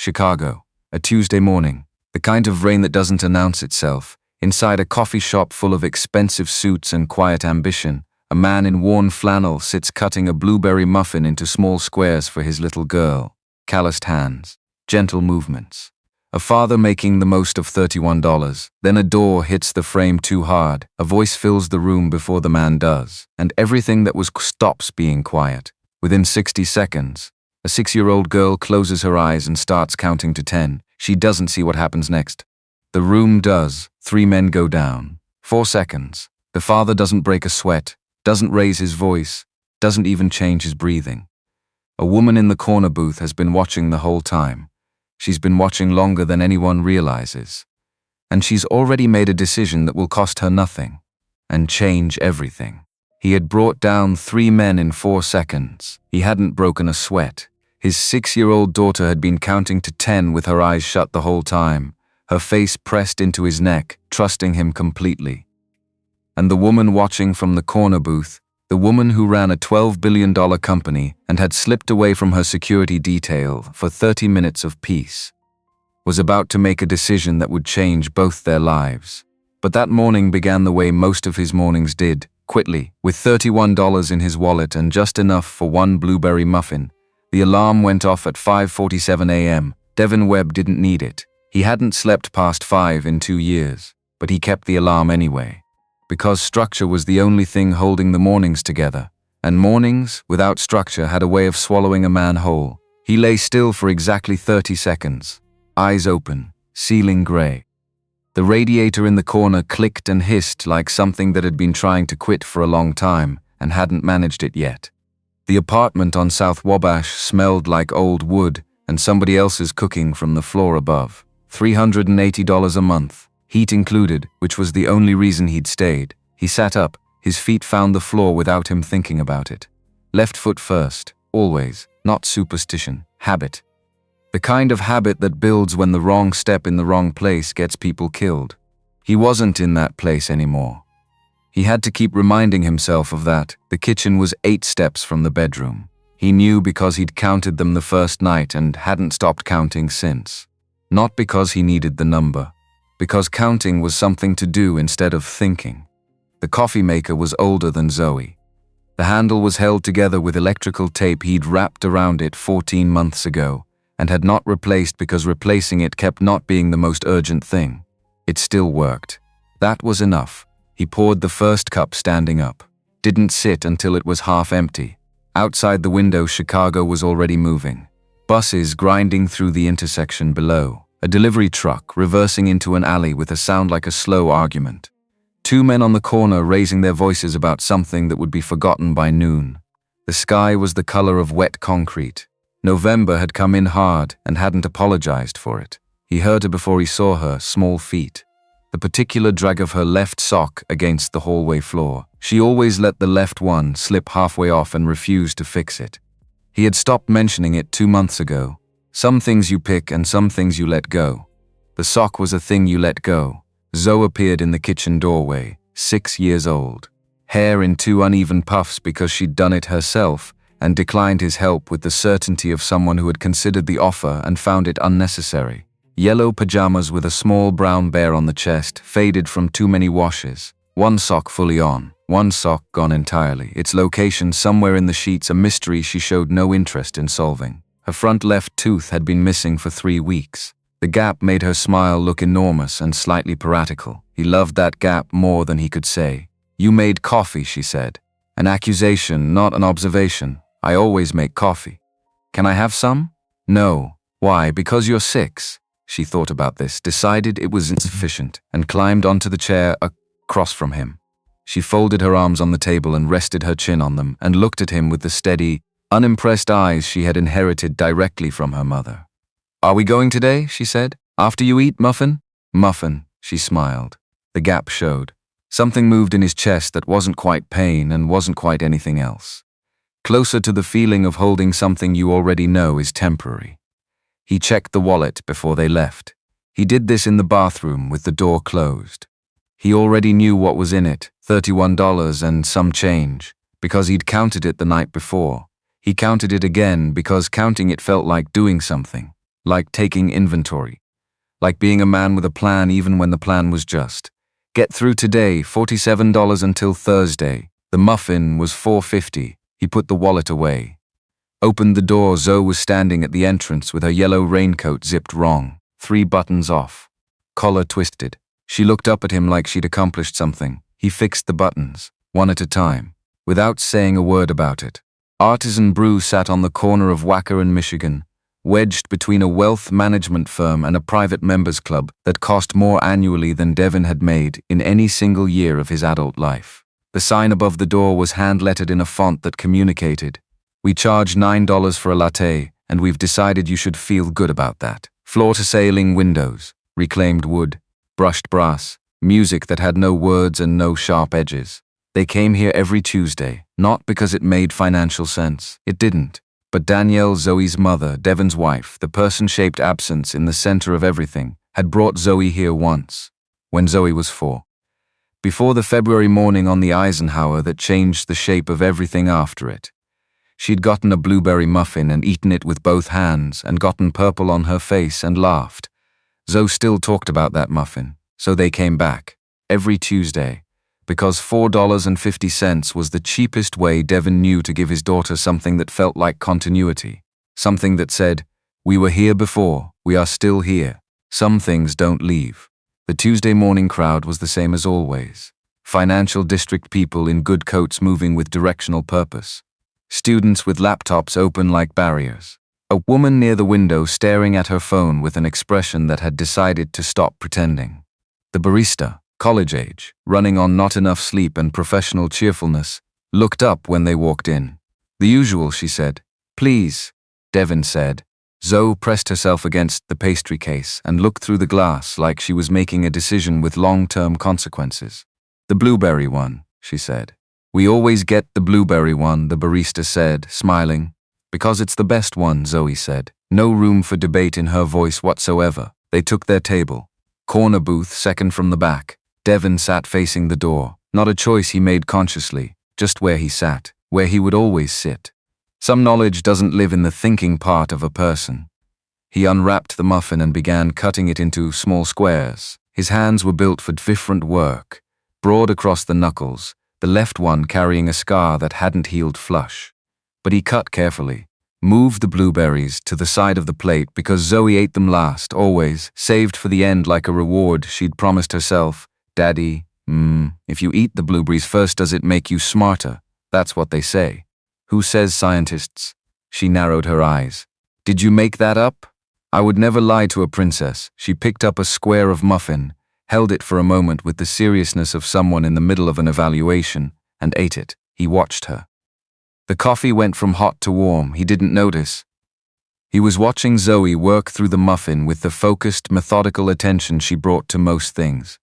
Chicago. A Tuesday morning. The kind of rain that doesn't announce itself. Inside a coffee shop full of expensive suits and quiet ambition, a man in worn flannel sits cutting a blueberry muffin into small squares for his little girl. Calloused hands. Gentle movements. A father making the most of $31. Then a door hits the frame too hard. A voice fills the room before the man does. And everything that was stops being quiet. Within 60 seconds, a 6-year-old girl closes her eyes and starts counting to 10. She doesn't see what happens next. The room does. 3 men go down. 4 seconds. The father doesn't break a sweat, doesn't raise his voice, doesn't even change his breathing. A woman in the corner booth has been watching the whole time. She's been watching longer than anyone realizes. And she's already made a decision that will cost her nothing and change everything. He had brought down 3 men in 4 seconds. He hadn't broken a sweat. His 6-year-old daughter had been counting to 10 with her eyes shut the whole time, her face pressed into his neck, trusting him completely. And the woman watching from the corner booth, the woman who ran a $12 billion company and had slipped away from her security detail for 30 minutes of peace, was about to make a decision that would change both their lives. But that morning began the way most of his mornings did, quickly, with $31 in his wallet and just enough for 1 blueberry muffin. The alarm went off at 5:47 a.m. Devin Webb didn't need it. He hadn't slept past 5 in 2 years, but he kept the alarm anyway. Because structure was the only thing holding the mornings together, and mornings, without structure, had a way of swallowing a man whole. He lay still for exactly 30 seconds, eyes open, ceiling gray. The radiator in the corner clicked and hissed like something that had been trying to quit for a long time and hadn't managed it yet. The apartment on South Wabash smelled like old wood and somebody else's cooking from the floor above. $380 a month, heat included, which was the only reason he'd stayed. He sat up, his feet found the floor without him thinking about it. Left foot first, always, not superstition, habit. The kind of habit that builds when the wrong step in the wrong place gets people killed. He wasn't in that place anymore. He had to keep reminding himself of that. The kitchen was 8 steps from the bedroom. He knew because he'd counted them the first night and hadn't stopped counting since. Not because he needed the number, because counting was something to do instead of thinking. The coffee maker was older than Zoe. The handle was held together with electrical tape he'd wrapped around it 14 months ago and had not replaced because replacing it kept not being the most urgent thing. It still worked. That was enough. He poured the first cup standing up. Didn't sit until it was half empty. Outside the window, Chicago was already moving. Buses grinding through the intersection below. A delivery truck reversing into an alley with a sound like a slow argument. 2 men on the corner raising their voices about something that would be forgotten by noon. The sky was the color of wet concrete. November had come in hard and hadn't apologized for it. He heard her before he saw her, small feet. The particular drag of her left sock against the hallway floor. She always let the left one slip halfway off and refused to fix it. He had stopped mentioning it 2 months ago. Some things you pick and some things you let go. The sock was a thing you let go. Zoe appeared in the kitchen doorway, 6 years old. Hair in 2 uneven puffs because she'd done it herself and declined his help with the certainty of someone who had considered the offer and found it unnecessary. Yellow pajamas with a small brown bear on the chest, faded from too many washes. 1 sock fully on, 1 sock gone entirely. Its location somewhere in the sheets, a mystery she showed no interest in solving. Her front left tooth had been missing for 3 weeks. The gap made her smile look enormous and slightly piratical. He loved that gap more than he could say. "You made coffee," she said. An accusation, not an observation. "I always make coffee." "Can I have some?" "No." "Why? Because you're 6. She thought about this, decided it was insufficient, and climbed onto the chair across from him. She folded her arms on the table and rested her chin on them and looked at him with the steady, unimpressed eyes she had inherited directly from her mother. "Are we going today?" she said. "After you eat, muffin?" "Muffin," she smiled. The gap showed. Something moved in his chest that wasn't quite pain and wasn't quite anything else. Closer to the feeling of holding something you already know is temporary. He checked the wallet before they left. He did this in the bathroom with the door closed. He already knew what was in it, $31 and some change, because he'd counted it the night before. He counted it again because counting it felt like doing something. like taking inventory, like being a man with a plan even when the plan was just, get through today, $47 until Thursday. The muffin was $4.50. He put the wallet away. Opened the door. Zoe was standing at the entrance with her yellow raincoat zipped wrong, 3 buttons off, collar twisted. She looked up at him like she'd accomplished something. He fixed the buttons, one at a time, without saying a word about it. Artisan Brew sat on the corner of Wacker and Michigan, wedged between a wealth management firm and a private members club that cost more annually than Devin had made in any single year of his adult life. The sign above the door was hand-lettered in a font that communicated, "We charge $9 for a latte, and we've decided you should feel good about that." Floor-to-ceiling windows, reclaimed wood, brushed brass, music that had no words and no sharp edges. They came here every Tuesday, not because it made financial sense. It didn't. But Danielle, Zoe's mother, Devin's wife, the person-shaped absence in the center of everything, had brought Zoe here once, when Zoe was 4. Before the February morning on the Eisenhower that changed the shape of everything after it. She'd gotten a blueberry muffin and eaten it with both hands and gotten purple on her face and laughed. Zoe still talked about that muffin, so they came back, every Tuesday, because $4.50 was the cheapest way Devin knew to give his daughter something that felt like continuity. Something that said, "We were here before, we are still here. Some things don't leave." The Tuesday morning crowd was the same as always. Financial district people in good coats moving with directional purpose. Students with laptops open like barriers. A woman near the window staring at her phone with an expression that had decided to stop pretending. The barista, college age, running on not enough sleep and professional cheerfulness, looked up when they walked in. "The usual," she said. "Please," Devin said. Zoe pressed herself against the pastry case and looked through the glass like she was making a decision with long-term consequences. "The blueberry one," she said. "We always get the blueberry one," the barista said, smiling. "Because it's the best one," Zoe said. No room for debate in her voice whatsoever. They took their table. Corner booth, second from the back. Devin sat facing the door. Not a choice he made consciously, just where he sat, where he would always sit. Some knowledge doesn't live in the thinking part of a person. He unwrapped the muffin and began cutting it into small squares. His hands were built for different work, broad across the knuckles, the left one carrying a scar that hadn't healed flush. But he cut carefully, moved the blueberries to the side of the plate because Zoe ate them last, always, saved for the end like a reward she'd promised herself. "Daddy, if you eat the blueberries first, does it make you smarter? That's what they say." "Who says scientists?" She narrowed her eyes. "Did you make that up?" "I would never lie to a princess." She picked up a square of muffin, held it for a moment with the seriousness of someone in the middle of an evaluation, and ate it. He watched her. The coffee went from hot to warm. He didn't notice. He was watching Zoe work through the muffin with the focused, methodical attention she brought to most things.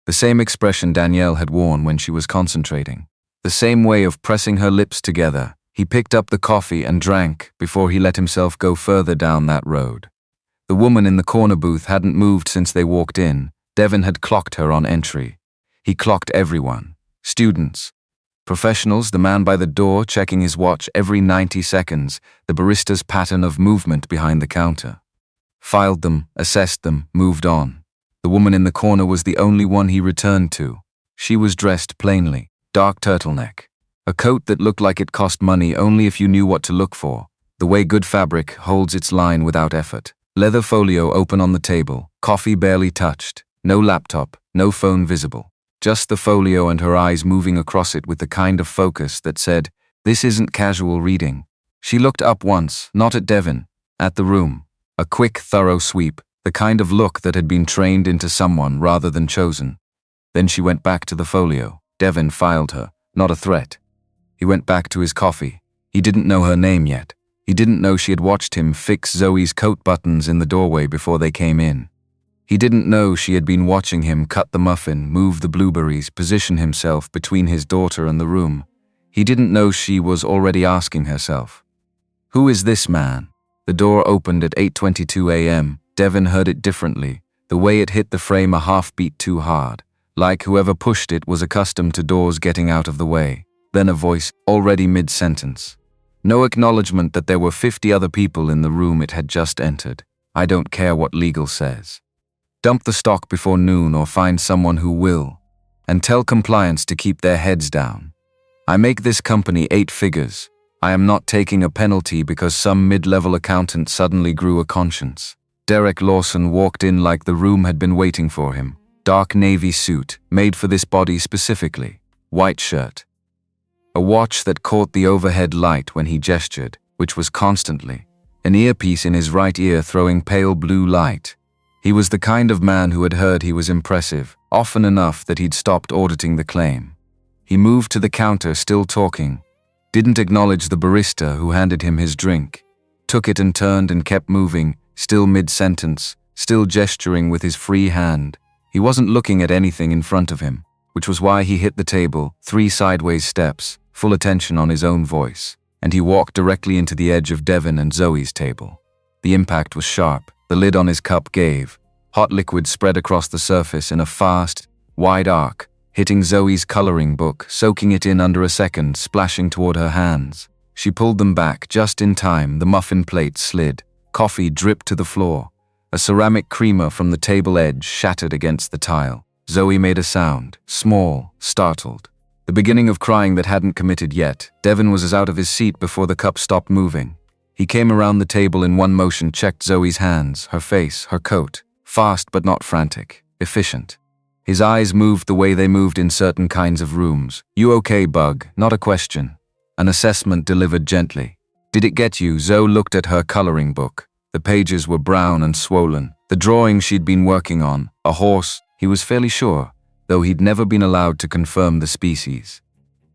The same expression Danielle had worn when she was concentrating. The same way of pressing her lips together. He picked up the coffee and drank before he let himself go further down that road. The woman in the corner booth hadn't moved since they walked in. Devin had clocked her on entry. He clocked everyone. Students. Professionals, the man by the door checking his watch every 90 seconds, the barista's pattern of movement behind the counter. Filed them, assessed them, moved on. The woman in the corner was the only one he returned to. She was dressed plainly, dark turtleneck. A coat that looked like it cost money only if you knew what to look for, the way good fabric holds its line without effort. Leather folio open on the table, coffee barely touched, no laptop, no phone visible. Just the folio and her eyes moving across it with the kind of focus that said, "This isn't casual reading." She looked up once, not at Devin, at the room. A quick, thorough sweep, the kind of look that had been trained into someone rather than chosen. Then she went back to the folio. Devin filed her, not a threat. He went back to his coffee. He didn't know her name yet. He didn't know she had watched him fix Zoe's coat buttons in the doorway before they came in. He didn't know she had been watching him cut the muffin, move the blueberries, position himself between his daughter and the room. He didn't know she was already asking herself, "Who is this man?" The door opened at 8:22 a.m. Devin heard it differently, the way it hit the frame a half beat too hard, like whoever pushed it was accustomed to doors getting out of the way. Then a voice, already mid-sentence. No acknowledgement that there were 50 other people in the room it had just entered. I don't care what legal says. Dump the stock before noon or find someone who will. And tell compliance to keep their heads down. I make this company 8 figures. I am not taking a penalty because some mid-level accountant suddenly grew a conscience. Derek Lawson walked in like the room had been waiting for him. Dark navy suit, made for this body specifically. White shirt. A watch that caught the overhead light when he gestured, which was constantly. An earpiece in his right ear throwing pale blue light. He was the kind of man who had heard he was impressive, often enough that he'd stopped auditing the claim. He moved to the counter, still talking. Didn't acknowledge the barista who handed him his drink. Took it and turned and kept moving, still mid-sentence, still gesturing with his free hand. He wasn't looking at anything in front of him, which was why he hit the table, 3 sideways steps, full attention on his own voice, and he walked directly into the edge of Devin and Zoe's table. The impact was sharp. The lid on his cup gave. Hot liquid spread across the surface in a fast, wide arc, hitting Zoe's coloring book, soaking it in under a second, splashing toward her hands. She pulled them back just in time. The muffin plate slid. Coffee dripped to the floor. A ceramic creamer from the table edge shattered against the tile. Zoe made a sound, small, startled. The beginning of crying that hadn't committed yet. Devin was as out of his seat before the cup stopped moving. He came around the table in one motion, checked Zoe's hands, her face, her coat. Fast but not frantic. Efficient. His eyes moved the way they moved in certain kinds of rooms. You okay, bug? Not a question. An assessment delivered gently. Did it get you? Zoe looked at her coloring book. The pages were brown and swollen. The drawing she'd been working on, a horse, he was fairly sure, though he'd never been allowed to confirm the species,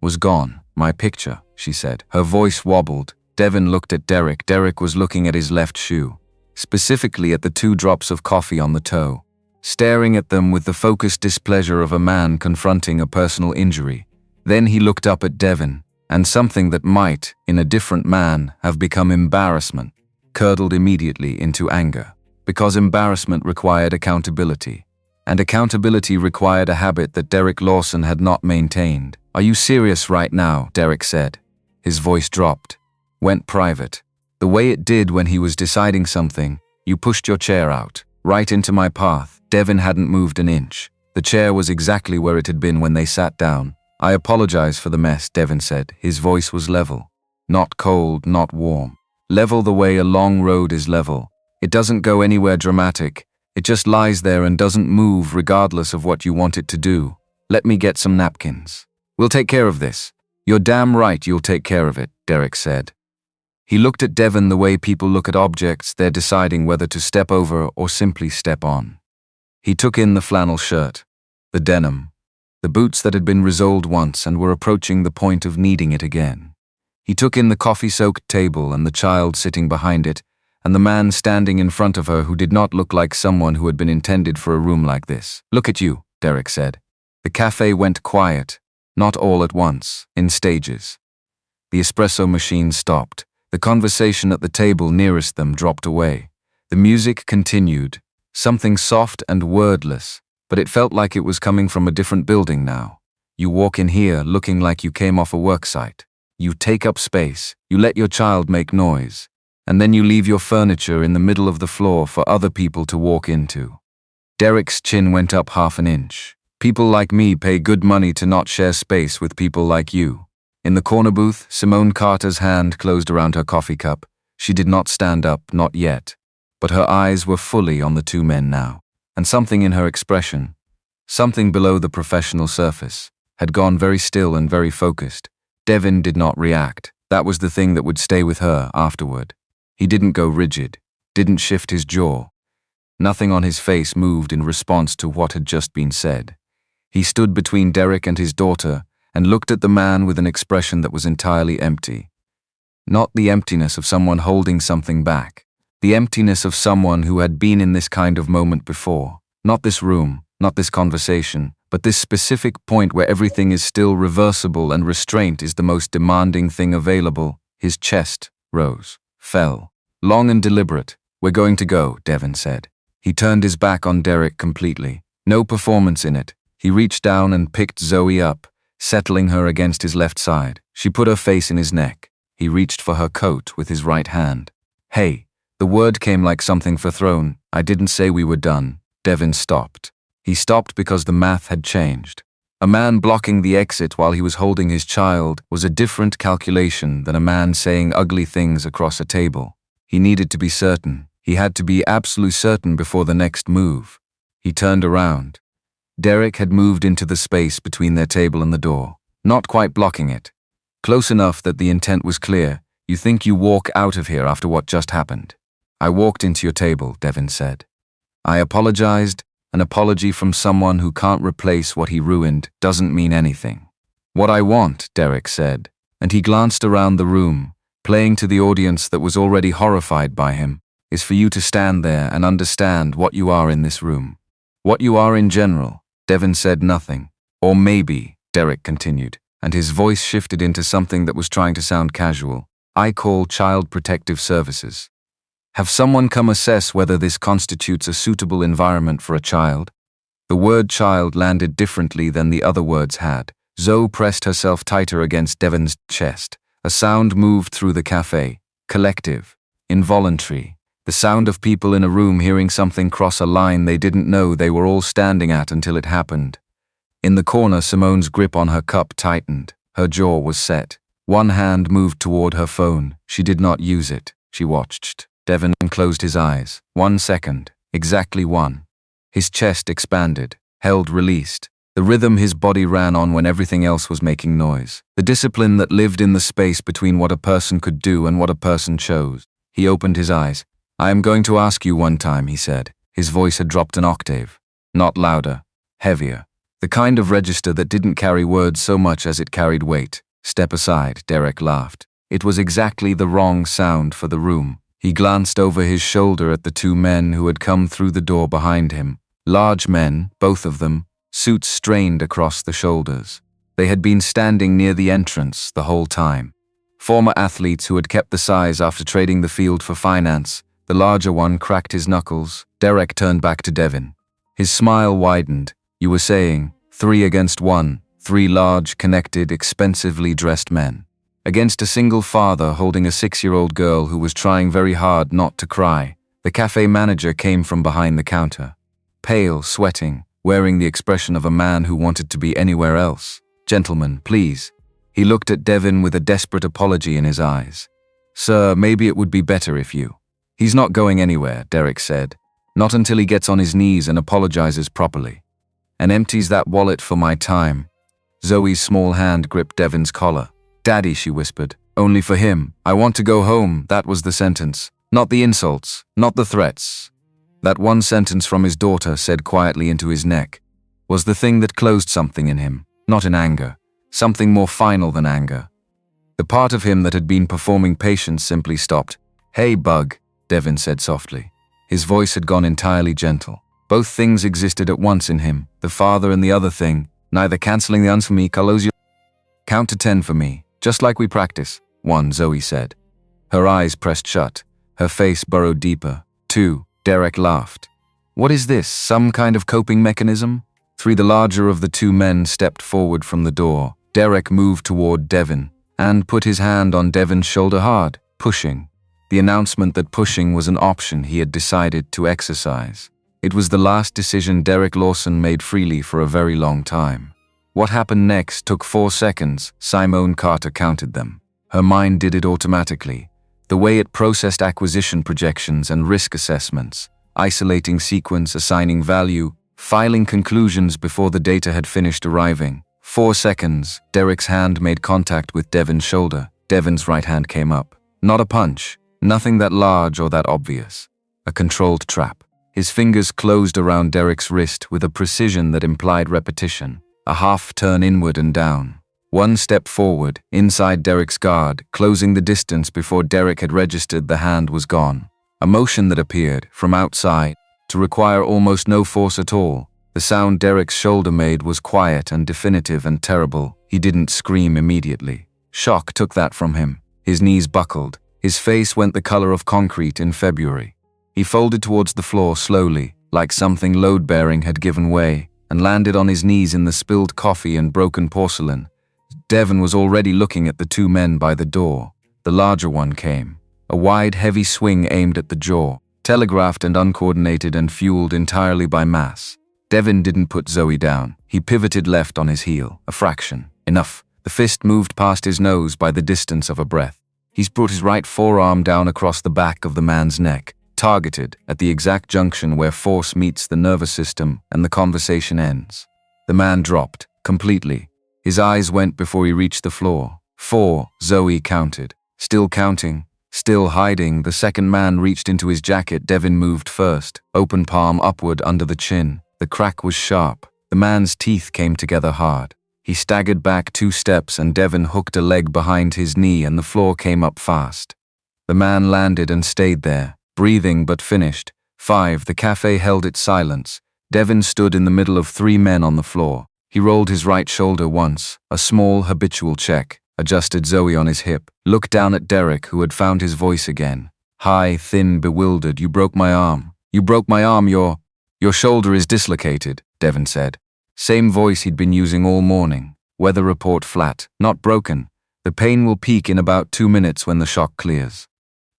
was gone. My picture, she said. Her voice wobbled. Devin looked at Derek. Derek was looking at his left shoe, specifically at the 2 drops of coffee on the toe, staring at them with the focused displeasure of a man confronting a personal injury. Then he looked up at Devin, and something that might, in a different man, have become embarrassment, curdled immediately into anger, because embarrassment required accountability, and accountability required a habit that Derek Lawson had not maintained. Are you serious right now? Derek said. His voice dropped. Went private. The way it did when he was deciding something. You pushed your chair out, right into my path. Devin hadn't moved an inch. The chair was exactly where it had been when they sat down. I apologize for the mess, Devin said. His voice was level. Not cold, not warm. Level the way a long road is level. It doesn't go anywhere dramatic. It just lies there and doesn't move regardless of what you want it to do. Let me get some napkins. We'll take care of this. You're damn right you'll take care of it, Derek said. He looked at Devin the way people look at objects they're deciding whether to step over or simply step on. He took in the flannel shirt, the denim, the boots that had been resoled once and were approaching the point of needing it again. He took in the coffee-soaked table and the child sitting behind it, and the man standing in front of her who did not look like someone who had been intended for a room like this. Look at you, Derek said. The cafe went quiet, not all at once, in stages. The espresso machine stopped. The conversation at the table nearest them dropped away. The music continued, something soft and wordless, but it felt like it was coming from a different building now. You walk in here looking like you came off a work site. You take up space, you let your child make noise, and then you leave your furniture in the middle of the floor for other people to walk into. Derek's chin went up half an inch. People like me pay good money to not share space with people like you. In the corner booth, Simone Carter's hand closed around her coffee cup. She did not stand up, not yet, but her eyes were fully on the 2 men now, and something in her expression, something below the professional surface, had gone very still and very focused. Devin did not react. That was the thing that would stay with her afterward. He didn't go rigid, didn't shift his jaw. Nothing on his face moved in response to what had just been said. He stood between Derek and his daughter, and looked at the man with an expression that was entirely empty. Not the emptiness of someone holding something back. The emptiness of someone who had been in this kind of moment before. Not this room, not this conversation, but this specific point where everything is still reversible and restraint is the most demanding thing available. His chest rose, fell. Long and deliberate. We're going to go, Devin said. He turned his back on Derek completely. No performance in it. He reached down and picked Zoe up, settling her against his left side. She put her face in his neck. He reached for her coat with his right hand. Hey, The word came like something thrown. I didn't say we were done. Devin stopped. He stopped because the math had changed. A man blocking the exit while he was holding his child was a different calculation than a man saying ugly things across a table. He needed to be certain. He had to be absolutely certain before the next move. He turned around. Derek had moved into the space between their table and the door, not quite blocking it. Close enough that the intent was clear. You think you walk out of here after what just happened? I walked into your table, Devin said. I apologized. An apology from someone who can't replace what he ruined doesn't mean anything. What I want, Derek said, and he glanced around the room, playing to the audience that was already horrified by him, is for you to stand there and understand what you are in this room. What you are in general. Devin said nothing. Or maybe, Derek continued, and his voice shifted into something that was trying to sound casual. I call Child Protective Services. Have someone come assess whether this constitutes a suitable environment for a child? The word child landed differently than the other words had. Zoe pressed herself tighter against Devin's chest. A sound moved through the cafe. Collective. Involuntary. The sound of people in a room hearing something cross a line they didn't know they were all standing at until it happened. In the corner, Simone's grip on her cup tightened. Her jaw was set. One hand moved toward her phone. She did not use it. She watched. Devin closed his eyes. 1 second. Exactly one. His chest expanded, held released. The rhythm his body ran on when everything else was making noise. The discipline that lived in the space between what a person could do and what a person chose. He opened his eyes. I am going to ask you one time, he said. His voice had dropped an octave. Not louder. Heavier. The kind of register that didn't carry words so much as it carried weight. Step aside, Derek laughed. It was exactly the wrong sound for the room. He glanced over his shoulder at the two men who had come through the door behind him. Large men, both of them, suits strained across the shoulders. They had been standing near the entrance the whole time. Former athletes who had kept the size after trading the field for finance. The larger one cracked his knuckles. Derek turned back to Devin. His smile widened. You were saying, 3 against 1, 3 large, connected, expensively dressed men. Against a single father holding a 6-year-old girl who was trying very hard not to cry. The cafe manager came from behind the counter. Pale, sweating, wearing the expression of a man who wanted to be anywhere else. Gentlemen, please. He looked at Devin with a desperate apology in his eyes. Sir, maybe it would be better if you. He's not going anywhere, Derek said. Not until he gets on his knees and apologizes properly. And empties that wallet for my time. Zoe's small hand gripped Devin's collar. Daddy, she whispered. Only for him. I want to go home, that was the sentence. Not the insults, not the threats. That one sentence from his daughter said quietly into his neck was the thing that closed something in him, not in anger. Something more final than anger. The part of him that had been performing patience simply stopped. Hey, Bug, Devin said softly. His voice had gone entirely gentle. Both things existed at once in him, the father and the other thing, neither cancelling the uns for me, Carlos. Count to 10 for me. Just like we practice. 1, Zoe said. Her eyes pressed shut. Her face burrowed deeper. 2, Derek laughed. What is this, some kind of coping mechanism? 3, the larger of the two men stepped forward from the door. Derek moved toward Devin and put his hand on Devin's shoulder hard, pushing. The announcement that pushing was an option he had decided to exercise. It was the last decision Derek Lawson made freely for a very long time. What happened next took 4 seconds. Simone Carter counted them. Her mind did it automatically. The way it processed acquisition projections and risk assessments, isolating sequence, assigning value, filing conclusions before the data had finished arriving. 4 seconds. Derek's hand made contact with Devin's shoulder. Devin's right hand came up. Not a punch. Nothing that large or that obvious. A controlled trap. His fingers closed around Derek's wrist with a precision that implied repetition. A half turn inward and down. 1 step forward, inside Derek's guard, closing the distance before Derek had registered the hand was gone. A motion that appeared, from outside, to require almost no force at all. The sound Derek's shoulder made was quiet and definitive and terrible. He didn't scream immediately. Shock took that from him. His knees buckled. His face went the color of concrete in February. He folded towards the floor slowly, like something load-bearing had given way, and landed on his knees in the spilled coffee and broken porcelain. Devin was already looking at the two men by the door. The larger one came. a wide, heavy swing aimed at the jaw, telegraphed and uncoordinated and fueled entirely by mass. Devin didn't put Zoe down. He pivoted left on his heel, a fraction. Enough. The fist moved past his nose by the distance of a breath. He brought his right forearm down across the back of the man's neck, targeted at the exact junction where force meets the nervous system and the conversation ends. The man dropped, completely. His eyes went before he reached the floor. 4, Zoe counted. Still counting, still hiding, the second man reached into his jacket. Devin moved first, open palm upward under the chin. The crack was sharp. The man's teeth came together hard. He staggered back 2 steps and Devin hooked a leg behind his knee and the floor came up fast. The man landed and stayed there, breathing but finished. 5, the cafe held its silence. Devin stood in the middle of 3 men on the floor. He rolled his right shoulder once, a small habitual check, adjusted Zoe on his hip, looked down at Derek, who had found his voice again. High, thin, bewildered. You broke my arm. You broke my arm. Your shoulder is dislocated, Devin said. Same voice he'd been using all morning. Weather report flat, not broken. The pain will peak in about 2 minutes when the shock clears.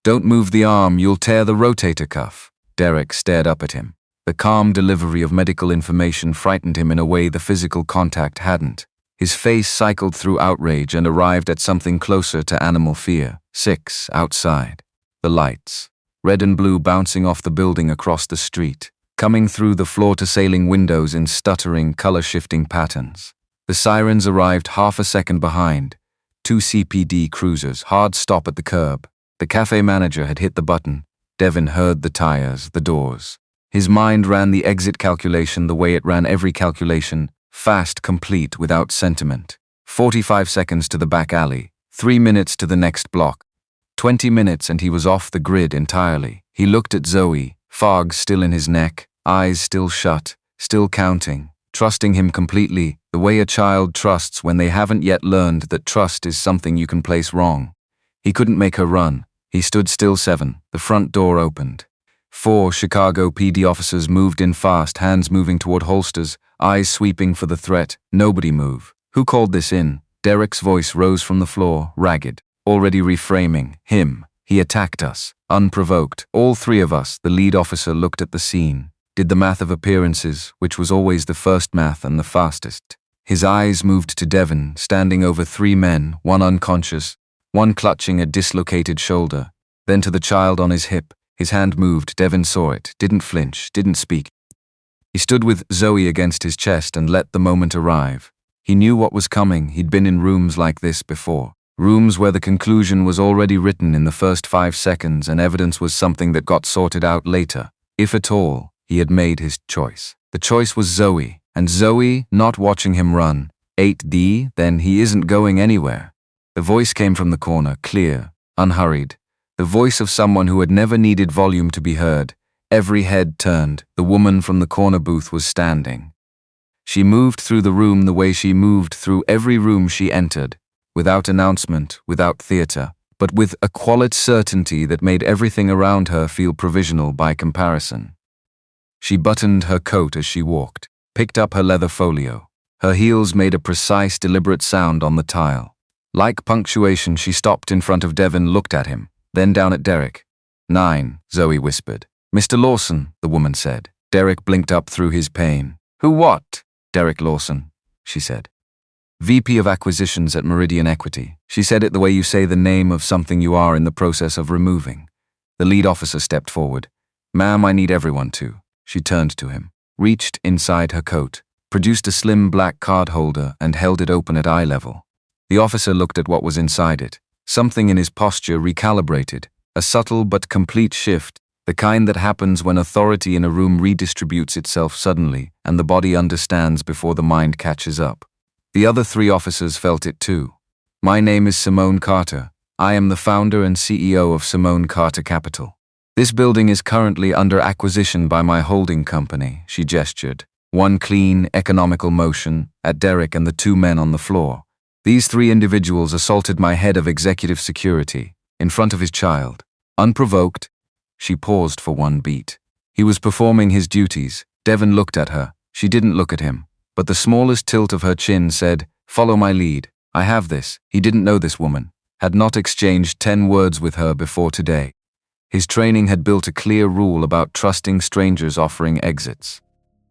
Don't move the arm, you'll tear the rotator cuff. Derek stared up at him. The calm delivery of medical information frightened him in a way the physical contact hadn't. His face cycled through outrage and arrived at something closer to animal fear. 6, outside. The lights. Red and blue bouncing off the building across the street, coming through the floor-to-ceiling windows in stuttering, color-shifting patterns. The sirens arrived half a second behind. 2 CPD cruisers, hard stop at the curb. The cafe manager had hit the button. Devin heard the tires, the doors. His mind ran the exit calculation the way it ran every calculation, fast, complete, without sentiment. 45 seconds to the back alley, 3 minutes to the next block. 20 minutes and he was off the grid entirely. He looked at Zoe, fog still in his neck, eyes still shut, still counting, trusting him completely, the way a child trusts when they haven't yet learned that trust is something you can place wrong. He couldn't make her run. He stood still. 7, the front door opened. 4 Chicago PD officers moved in fast, hands moving toward holsters, eyes sweeping for the threat. Nobody move. Who called this in? Derek's voice rose from the floor, ragged, already reframing. Him. He attacked us, unprovoked. All 3 of us. The lead officer looked at the scene, did the math of appearances, which was always the first math and the fastest. His eyes moved to Devin, standing over 3 men, one unconscious, one clutching a dislocated shoulder, then to the child on his hip. His hand moved. Devin saw it, didn't flinch, didn't speak. He stood with Zoe against his chest and let the moment arrive. He knew what was coming. He'd been in rooms like this before. Rooms where the conclusion was already written in the first 5 seconds and evidence was something that got sorted out later. If at all, he had made his choice. The choice was Zoe, and Zoe not watching him run. 8D, then he isn't going anywhere. The voice came from the corner, clear, unhurried. The voice of someone who had never needed volume to be heard. Every head turned. The woman from the corner booth was standing. She moved through the room the way she moved through every room she entered, without announcement, without theater, but with a quiet certainty that made everything around her feel provisional by comparison. She buttoned her coat as she walked, picked up her leather folio. Her heels made a precise, deliberate sound on the tile. Like punctuation, she stopped in front of Devin, looked at him, then down at Derek. 9, Zoe whispered. Mr. Lawson, the woman said. Derek blinked up through his pain. Who what? Derek Lawson, she said. VP of Acquisitions at Meridian Equity. She said it the way you say the name of something you are in the process of removing. The lead officer stepped forward. Ma'am, I need everyone to. She turned to him, reached inside her coat, produced a slim black card holder and held it open at eye level. The officer looked at what was inside it. Something in his posture recalibrated, a subtle but complete shift, the kind that happens when authority in a room redistributes itself suddenly and the body understands before the mind catches up. The other 3 officers felt it too. My name is Simone Carter. I am the founder and CEO of Simone Carter Capital. This building is currently under acquisition by my holding company, she gestured, one clean, economical motion, at Derek and the 2 men on the floor. These 3 individuals assaulted my head of executive security, in front of his child. Unprovoked, she paused for one beat. He was performing his duties. Devin looked at her. She didn't look at him, but the smallest tilt of her chin said, follow my lead. I have this. He didn't know this woman. had not exchanged 10 words with her before today. His training had built a clear rule about trusting strangers offering exits.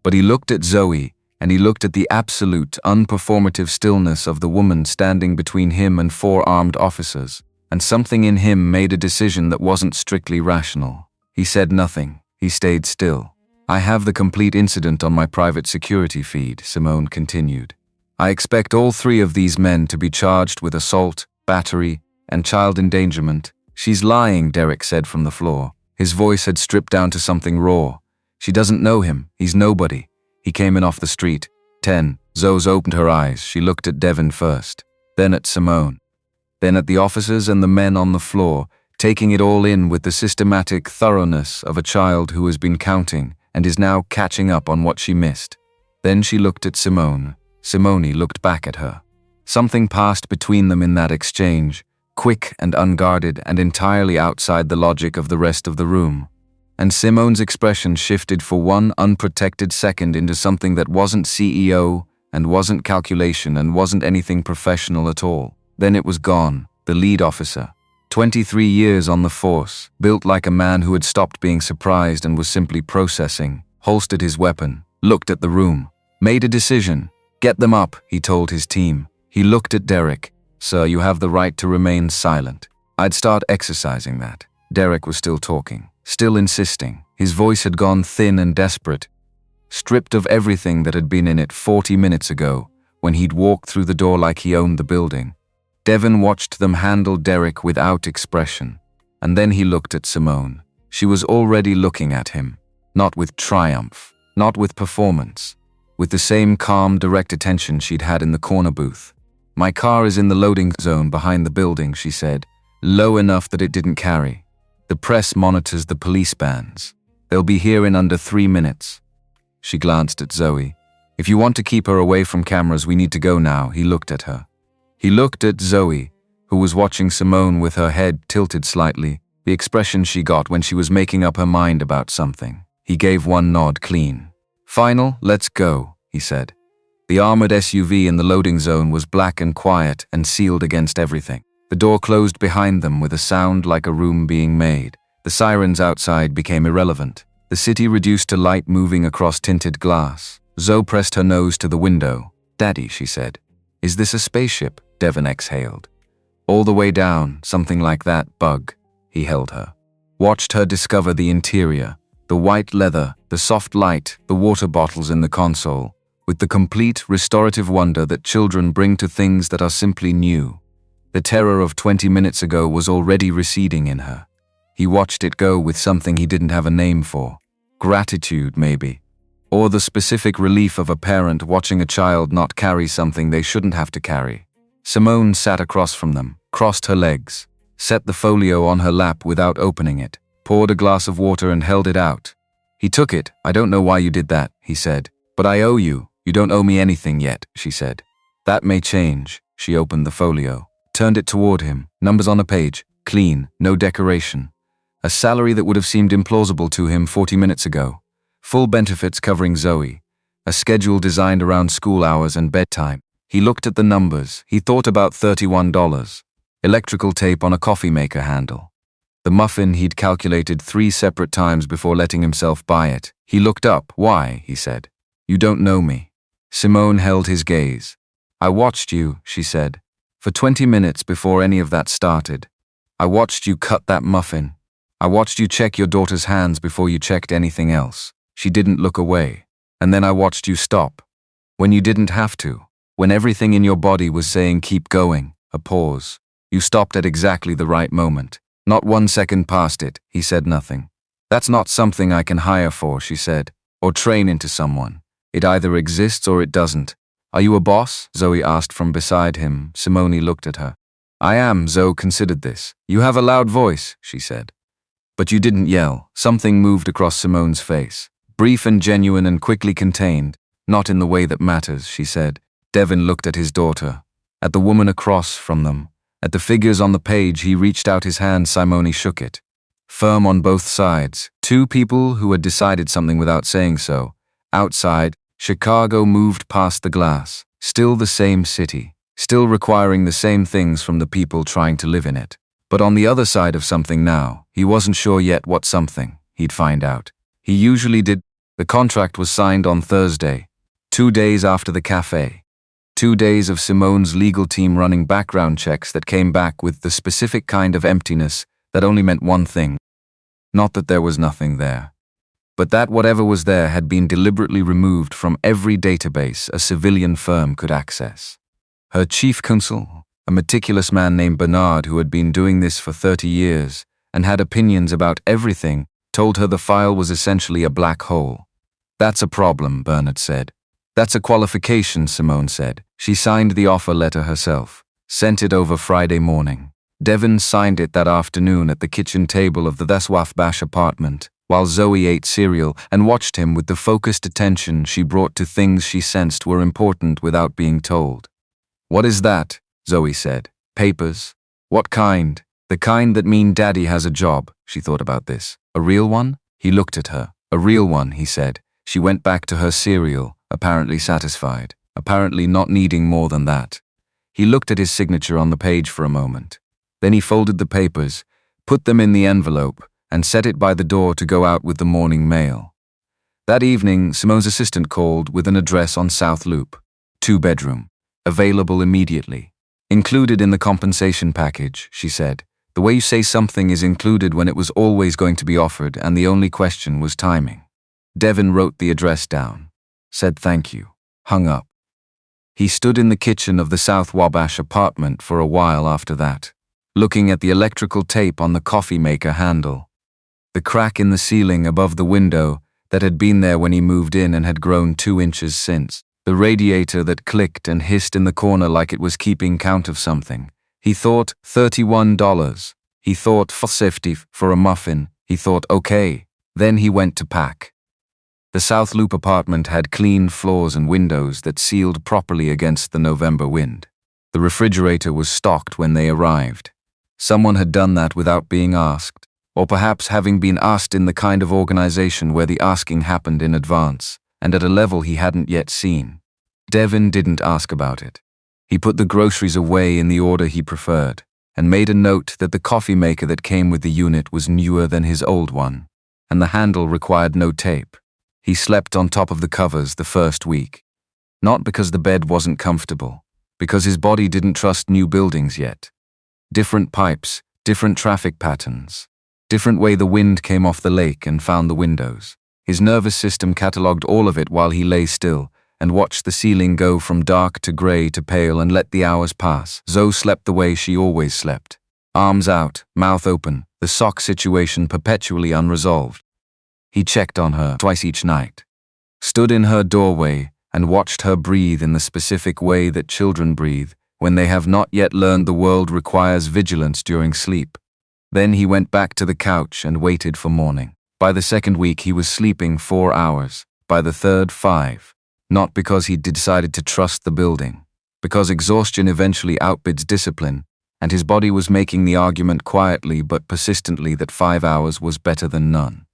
But he looked at Zoe, and he looked at the absolute, unperformative stillness of the woman standing between him and 4 armed officers, and something in him made a decision that wasn't strictly rational. He said nothing. He stayed still. I have the complete incident on my private security feed, Simone continued. I expect all 3 of these men to be charged with assault, battery, and child endangerment. She's lying, Derek said from the floor. His voice had stripped down to something raw. She doesn't know him. He's nobody. He came in off the street. 10. Zoe opened her eyes. She looked at Devin first, then at Simone, then at the officers and the men on the floor, taking it all in with the systematic thoroughness of a child who has been counting and is now catching up on what she missed. Then she looked at Simone. Simone looked back at her. Something passed between them in that exchange, quick and unguarded and entirely outside the logic of the rest of the room. And Simone's expression shifted for one unprotected second into something that wasn't CEO and wasn't calculation and wasn't anything professional at all. Then it was gone, the lead officer. 23 years on the force, built like a man who had stopped being surprised and was simply processing, holstered his weapon, looked at the room, made a decision. Get them up, he told his team. He looked at Derek. Sir, you have the right to remain silent. I'd start exercising that. Derek was still talking, still insisting. His voice had gone thin and desperate, stripped of everything that had been in it 40 minutes ago, when he'd walked through the door like he owned the building. Devin watched them handle Derek without expression, and then he looked at Simone. She was already looking at him, not with triumph, not with performance, with the same calm, direct attention she'd had in the corner booth. My car is in the loading zone behind the building, she said, low enough that it didn't carry. The press monitors the police bands. They'll be here in under 3 minutes. She glanced at Zoe. If you want to keep her away from cameras, we need to go now, he looked at her. He looked at Zoe, who was watching Simone with her head tilted slightly, the expression she got when she was making up her mind about something. He gave one nod clean. Final, let's go, he said. The armored SUV in the loading zone was black and quiet and sealed against everything. The door closed behind them with a sound like a room being made. The sirens outside became irrelevant. The city reduced to light moving across tinted glass. Zoe pressed her nose to the window. Daddy, she said. Is this a spaceship? Devin exhaled. All the way down, something like that, bug. He held her. Watched her discover the interior, the white leather, the soft light, the water bottles in the console, with the complete restorative wonder that children bring to things that are simply new. The terror of 20 minutes ago was already receding in her. He watched it go with something he didn't have a name for. Gratitude, maybe. Or the specific relief of a parent watching a child not carry something they shouldn't have to carry. Simone sat across from them, crossed her legs, set the folio on her lap without opening it, poured a glass of water and held it out. He took it. I don't know why you did that, he said. But I owe you. You don't owe me anything yet, she said. That may change. She opened the folio, turned it toward him, numbers on a page, clean, no decoration. A salary that would have seemed implausible to him 40 minutes ago. Full benefits covering Zoe. A schedule designed around school hours and bedtime. He looked at the numbers. He thought about $31. Electrical tape on a coffee maker handle. The muffin he'd calculated 3 separate times before letting himself buy it. He looked up. Why? He said. You don't know me. Simone held his gaze. I watched you, she said, for 20 minutes before any of that started. I watched you cut that muffin. I watched you check your daughter's hands before you checked anything else. She didn't look away. And then I watched you stop. When you didn't have to. When everything in your body was saying keep going, a pause. You stopped at exactly the right moment. Not 1 second past it. He said nothing. That's not something I can hire for, she said, or train into someone. It either exists or it doesn't. Are you a boss? Zoe asked from beside him. Simone looked at her. I am, Zoe considered this. You have a loud voice, she said. But you didn't yell. Something moved across Simone's face. Brief and genuine and quickly contained. Not in the way that matters, she said. Devin looked at his daughter, at the woman across from them, at the figures on the page. He reached out his hand. Simone shook it. Firm on both sides. 2 people who had decided something without saying so. Outside, Chicago moved past the glass. Still the same city. still requiring the same things from the people trying to live in it. But on the other side of something now, he wasn't sure yet what something. He'd find out. He usually did. The contract was signed on Thursday, 2 days after the Café. 2 days of Simone's legal team running background checks that came back with the specific kind of emptiness that only meant one thing. Not that there was nothing there, but that whatever was there had been deliberately removed from every database a civilian firm could access. Her chief counsel, a meticulous man named Bernard who had been doing this for 30 years and had opinions about everything, told her the file was essentially a black hole. That's a problem, Bernard said. That's a qualification, Simone said. She signed the offer letter herself, sent it over Friday morning. Devin signed it that afternoon at the kitchen table of the Theswaf apartment, while Zoe ate cereal and watched him with the focused attention she brought to things she sensed were important without being told. "What is that?" Zoe said. "Papers? What kind?" "The kind that mean Daddy has a job," she thought about this. "A real one?" He looked at her. "A real one," he said. She went back to her cereal, apparently satisfied, apparently not needing more than that. He looked at his signature on the page for a moment. Then he folded the papers, put them in the envelope, and set it by the door to go out with the morning mail. That evening, Simone's assistant called with an address on South Loop. 2-bedroom. Available immediately. Included in the compensation package, she said. The way you say something is included when it was always going to be offered and the only question was timing. Devin wrote the address down, said thank you, hung up. He stood in the kitchen of the South Wabash apartment for a while after that, looking at the electrical tape on the coffee maker handle, the crack in the ceiling above the window that had been there when he moved in and had grown 2 inches since, the radiator that clicked and hissed in the corner like it was keeping count of something. He thought $31. He thought $50 for a muffin. He thought okay. Then he went to pack. The South Loop apartment had clean floors and windows that sealed properly against the November wind. The refrigerator was stocked when they arrived. Someone had done that without being asked, or perhaps having been asked in the kind of organization where the asking happened in advance, and at a level he hadn't yet seen. Devin didn't ask about it. He put the groceries away in the order he preferred, and made a note that the coffee maker that came with the unit was newer than his old one, and the handle required no tape. He slept on top of the covers the first week. Not because the bed wasn't comfortable, because his body didn't trust new buildings yet. Different pipes, different traffic patterns, different way the wind came off the lake and found the windows. His nervous system catalogued all of it while he lay still and watched the ceiling go from dark to grey to pale and let the hours pass. Zoe slept the way she always slept. Arms out, mouth open, the sock situation perpetually unresolved. He checked on her twice each night, stood in her doorway and watched her breathe in the specific way that children breathe when they have not yet learned the world requires vigilance during sleep. Then he went back to the couch and waited for morning. By the second week he was sleeping 4 hours, by the third 5. Not because he'd decided to trust the building, because exhaustion eventually outbids discipline, and his body was making the argument quietly but persistently that 5 hours was better than none.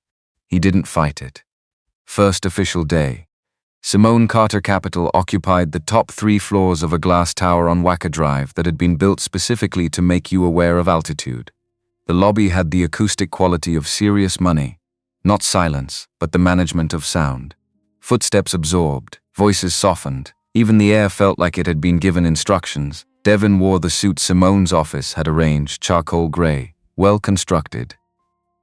He didn't fight it. First official day. Simone Carter Capital occupied the top 3 floors of a glass tower on Wacker Drive that had been built specifically to make you aware of altitude. The lobby had the acoustic quality of serious money, not silence, but the management of sound. Footsteps absorbed, voices softened, even the air felt like it had been given instructions. Devin wore the suit Simone's office had arranged, charcoal gray, well constructed.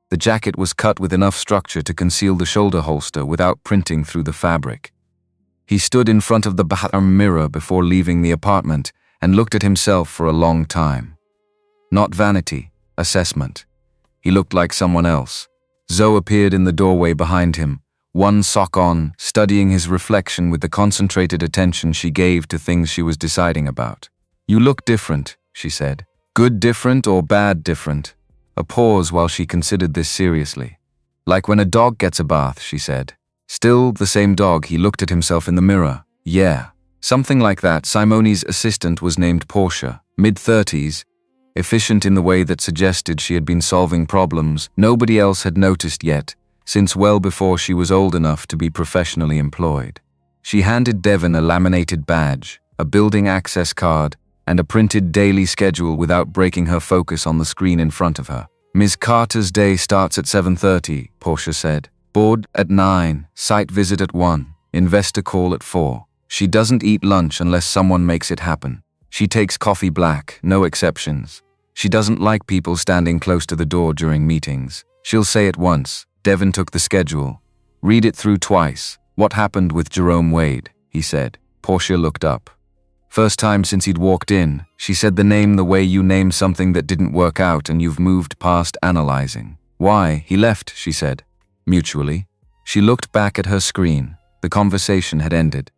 The jacket was cut with enough structure to conceal the shoulder holster without printing through the fabric. He stood in front of the bathroom mirror before leaving the apartment and looked at himself for a long time. Not vanity, assessment. He looked like someone else. Zoe appeared in the doorway behind him, one sock on, studying his reflection with the concentrated attention she gave to things she was deciding about. "You look different," she said. "Good different or bad different?" A pause while she considered this seriously. "Like when a dog gets a bath," she said. Still the same dog. He looked at himself in the mirror. Yeah, something like that. Simone's assistant was named Portia, mid-30s, efficient in the way that suggested she had been solving problems nobody else had noticed yet, since well before she was old enough to be professionally employed. She handed Devin a laminated badge, a building access card, and a printed daily schedule without breaking her focus on the screen in front of her. Ms. Carter's day starts at 7:30, Portia said. Board at 9, site visit at 1, investor call at 4. She doesn't eat lunch unless someone makes it happen. She takes coffee black, no exceptions. She doesn't like people standing close to the door during meetings. She'll say it once. Devin took the schedule. Read it through twice. What happened with Jerome Wade, he said. Portia looked up. First time since he'd walked in, she said the name the way you name something that didn't work out and you've moved past analyzing. Why? He left, she said. Mutually. She looked back at her screen. The conversation had ended.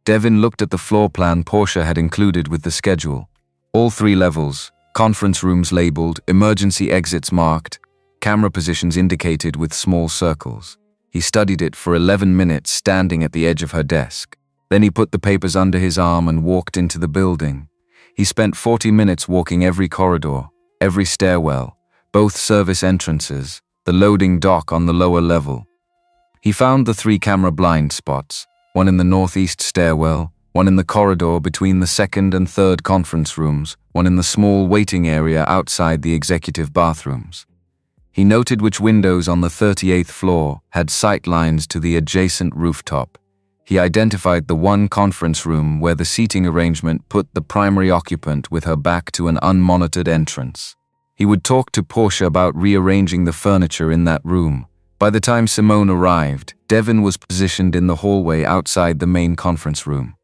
Devin looked at the floor plan Portia had included with the schedule. All 3 levels, conference rooms labeled, emergency exits marked, camera positions indicated with small circles. He studied it for 11 minutes standing at the edge of her desk. Then he put the papers under his arm and walked into the building. He spent 40 minutes walking every corridor, every stairwell, both service entrances, the loading dock on the lower level. He found the 3 camera blind spots, one in the northeast stairwell, one in the corridor between the 2nd and 3rd conference rooms, one in the small waiting area outside the executive bathrooms. He noted which windows on the 38th floor had sight lines to the adjacent rooftop. He identified the one conference room where the seating arrangement put the primary occupant with her back to an unmonitored entrance. He would talk to Portia about rearranging the furniture in that room. By the time Simone arrived, Devin was positioned in the hallway outside the main conference room.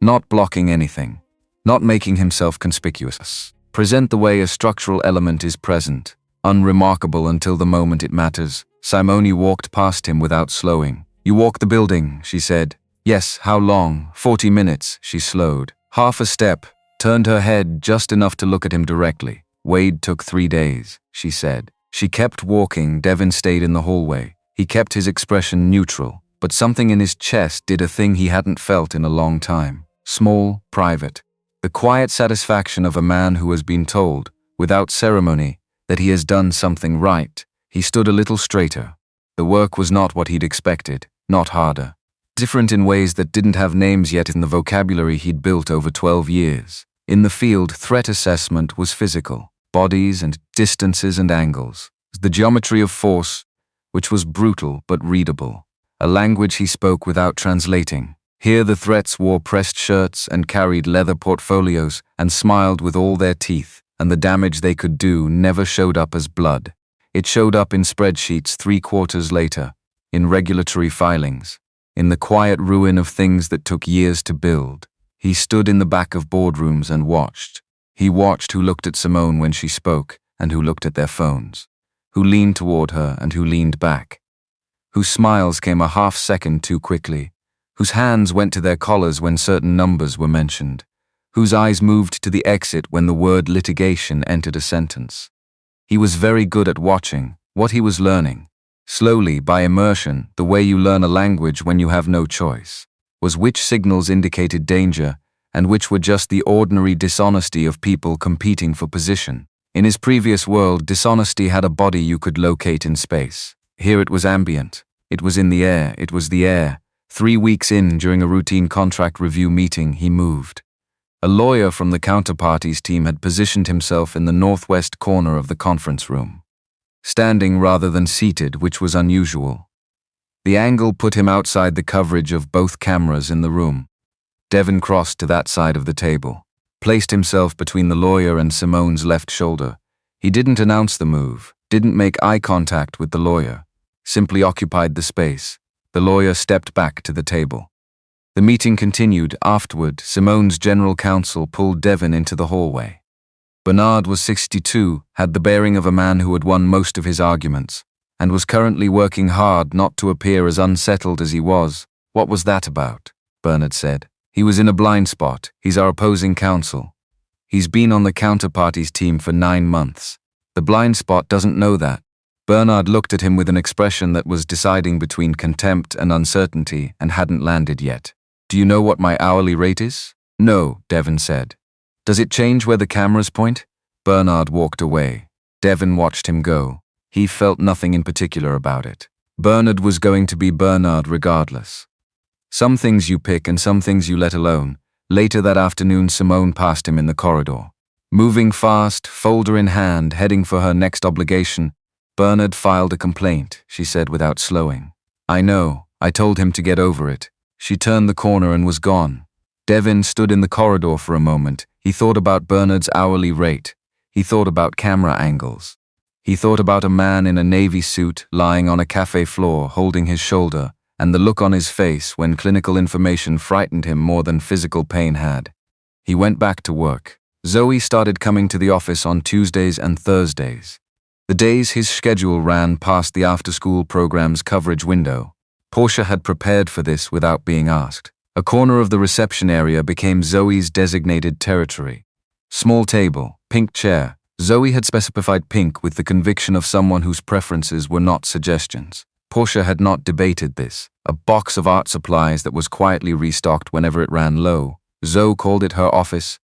Not blocking anything. Not making himself conspicuous. Present the way a structural element is present. Unremarkable until the moment it matters. Simone walked past him without slowing. You walk the building, she said. Yes, how long? 40 minutes, she slowed. Half a step, turned her head just enough to look at him directly. Wade took 3 days, she said. She kept walking. Devin stayed in the hallway. He kept his expression neutral, but something in his chest did a thing he hadn't felt in a long time. Small, private. The quiet satisfaction of a man who has been told, without ceremony, that he has done something right. He stood a little straighter. The work was not what he'd expected, not harder. Different in ways that didn't have names yet in the vocabulary he'd built over 12 years. In the field, threat assessment was physical. Bodies and distances and angles. The geometry of force, which was brutal but readable. A language he spoke without translating. Here the threats wore pressed shirts and carried leather portfolios and smiled with all their teeth, and the damage they could do never showed up as blood. It showed up in spreadsheets 3 quarters later, in regulatory filings, in the quiet ruin of things that took years to build. He stood in the back of boardrooms and watched. He watched who looked at Simone when she spoke and who looked at their phones, who leaned toward her and who leaned back, whose smiles came a half second too quickly, whose hands went to their collars when certain numbers were mentioned, whose eyes moved to the exit when the word litigation entered a sentence. He was very good at watching what he was learning. Slowly, by immersion, the way you learn a language when you have no choice, was which signals indicated danger and which were just the ordinary dishonesty of people competing for position. In his previous world, dishonesty had a body you could locate in space. Here it was ambient. It was in the air. It was the air. 3 weeks in, during a routine contract review meeting, he moved. A lawyer from the counterparties team had positioned himself in the northwest corner of the conference room, standing rather than seated, which was unusual. The angle put him outside the coverage of both cameras in the room. Devin crossed to that side of the table, placed himself between the lawyer and Simone's left shoulder. He didn't announce the move, didn't make eye contact with the lawyer, simply occupied the space. The lawyer stepped back to the table. The meeting continued. Afterward, Simone's general counsel pulled Devin into the hallway. Bernard was 62, had the bearing of a man who had won most of his arguments, and was currently working hard not to appear as unsettled as he was. What was that about? Bernard said. He was in a blind spot. He's our opposing counsel. He's been on the counterparties team for 9 months. The blind spot doesn't know that. Bernard looked at him with an expression that was deciding between contempt and uncertainty and hadn't landed yet. Do you know what my hourly rate is? No, Devin said. Does it change where the cameras point? Bernard walked away. Devin watched him go. He felt nothing in particular about it. Bernard was going to be Bernard regardless. Some things you pick and some things you let alone. Later that afternoon, Simone passed him in the corridor. Moving fast, folder in hand, heading for her next obligation, Bernard filed a complaint, she said without slowing. I know, I told him to get over it. She turned the corner and was gone. Devin stood in the corridor for a moment. He thought about Bernard's hourly rate. He thought about camera angles. He thought about a man in a navy suit lying on a cafe floor holding his shoulder, and the look on his face when clinical information frightened him more than physical pain had. He went back to work. Zoe started coming to the office on Tuesdays and Thursdays. The days his schedule ran past the after-school program's coverage window. Portia had prepared for this without being asked. A corner of the reception area became Zoe's designated territory. Small table, pink chair. Zoe had specified pink with the conviction of someone whose preferences were not suggestions. Portia had not debated this. A box of art supplies that was quietly restocked whenever it ran low. Zoe called it her office.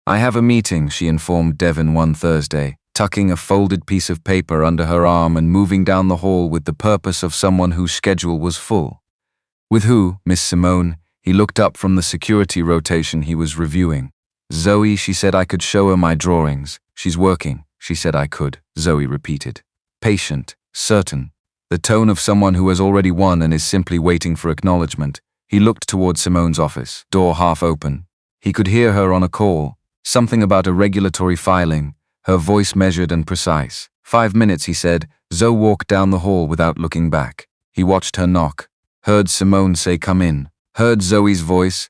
I have a meeting, she informed Devin one Thursday, tucking a folded piece of paper under her arm and moving down the hall with the purpose of someone whose schedule was full. With who, Miss Simone? He looked up from the security rotation he was reviewing. Zoe, she said I could show her my drawings. She's working, she said I could, Zoe repeated. Patient, certain. The tone of someone who has already won and is simply waiting for acknowledgement. He looked toward Simone's office, door half open. He could hear her on a call. Something about a regulatory filing, her voice measured and precise. 5 minutes, he said. Zoe walked down the hall without looking back. He watched her knock, heard Simone say come in, heard Zoe's voice,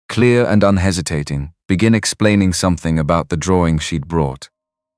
clear and unhesitating, begin explaining something about the drawing she'd brought.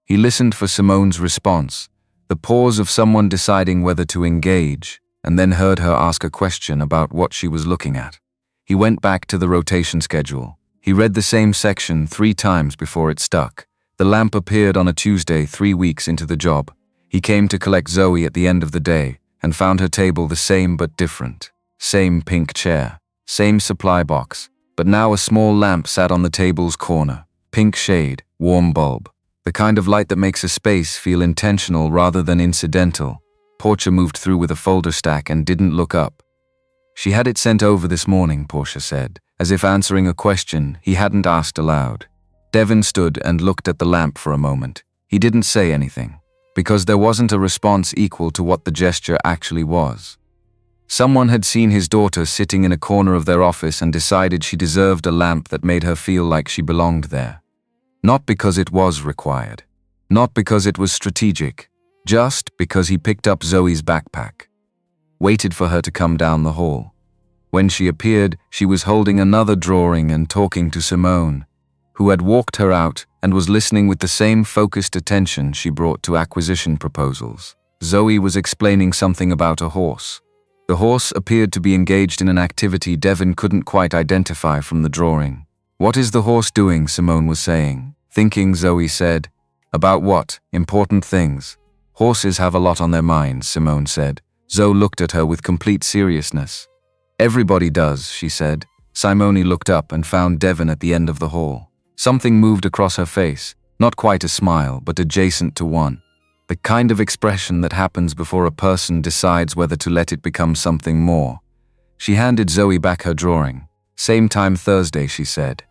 He listened for Simone's response, the pause of someone deciding whether to engage, and then heard her ask a question about what she was looking at. He went back to the rotation schedule. He read the same section 3 times before it stuck. The lamp appeared on a Tuesday 3 weeks into the job. He came to collect Zoe at the end of the day and found her table the same but different. Same pink chair, same supply box, but now a small lamp sat on the table's corner. Pink shade, warm bulb. The kind of light that makes a space feel intentional rather than incidental. Portia moved through with a folder stack and didn't look up. She had it sent over this morning, Portia said, as if answering a question he hadn't asked aloud. Devin stood and looked at the lamp for a moment. He didn't say anything, because there wasn't a response equal to what the gesture actually was. Someone had seen his daughter sitting in a corner of their office and decided she deserved a lamp that made her feel like she belonged there. Not because it was required. Not because it was strategic. Just because he picked up Zoe's backpack. Waited for her to come down the hall. When she appeared, she was holding another drawing and talking to Simone, who had walked her out and was listening with the same focused attention she brought to acquisition proposals. Zoe was explaining something about a horse. The horse appeared to be engaged in an activity Devin couldn't quite identify from the drawing. What is the horse doing? Simone was saying. Thinking, Zoe said. About what? Important things. Horses have a lot on their minds, Simone said. Zoe looked at her with complete seriousness. Everybody does, she said. Simone looked up and found Devin at the end of the hall. Something moved across her face, not quite a smile, but adjacent to one. The kind of expression that happens before a person decides whether to let it become something more. She handed Zoe back her drawing. Same time Thursday, she said.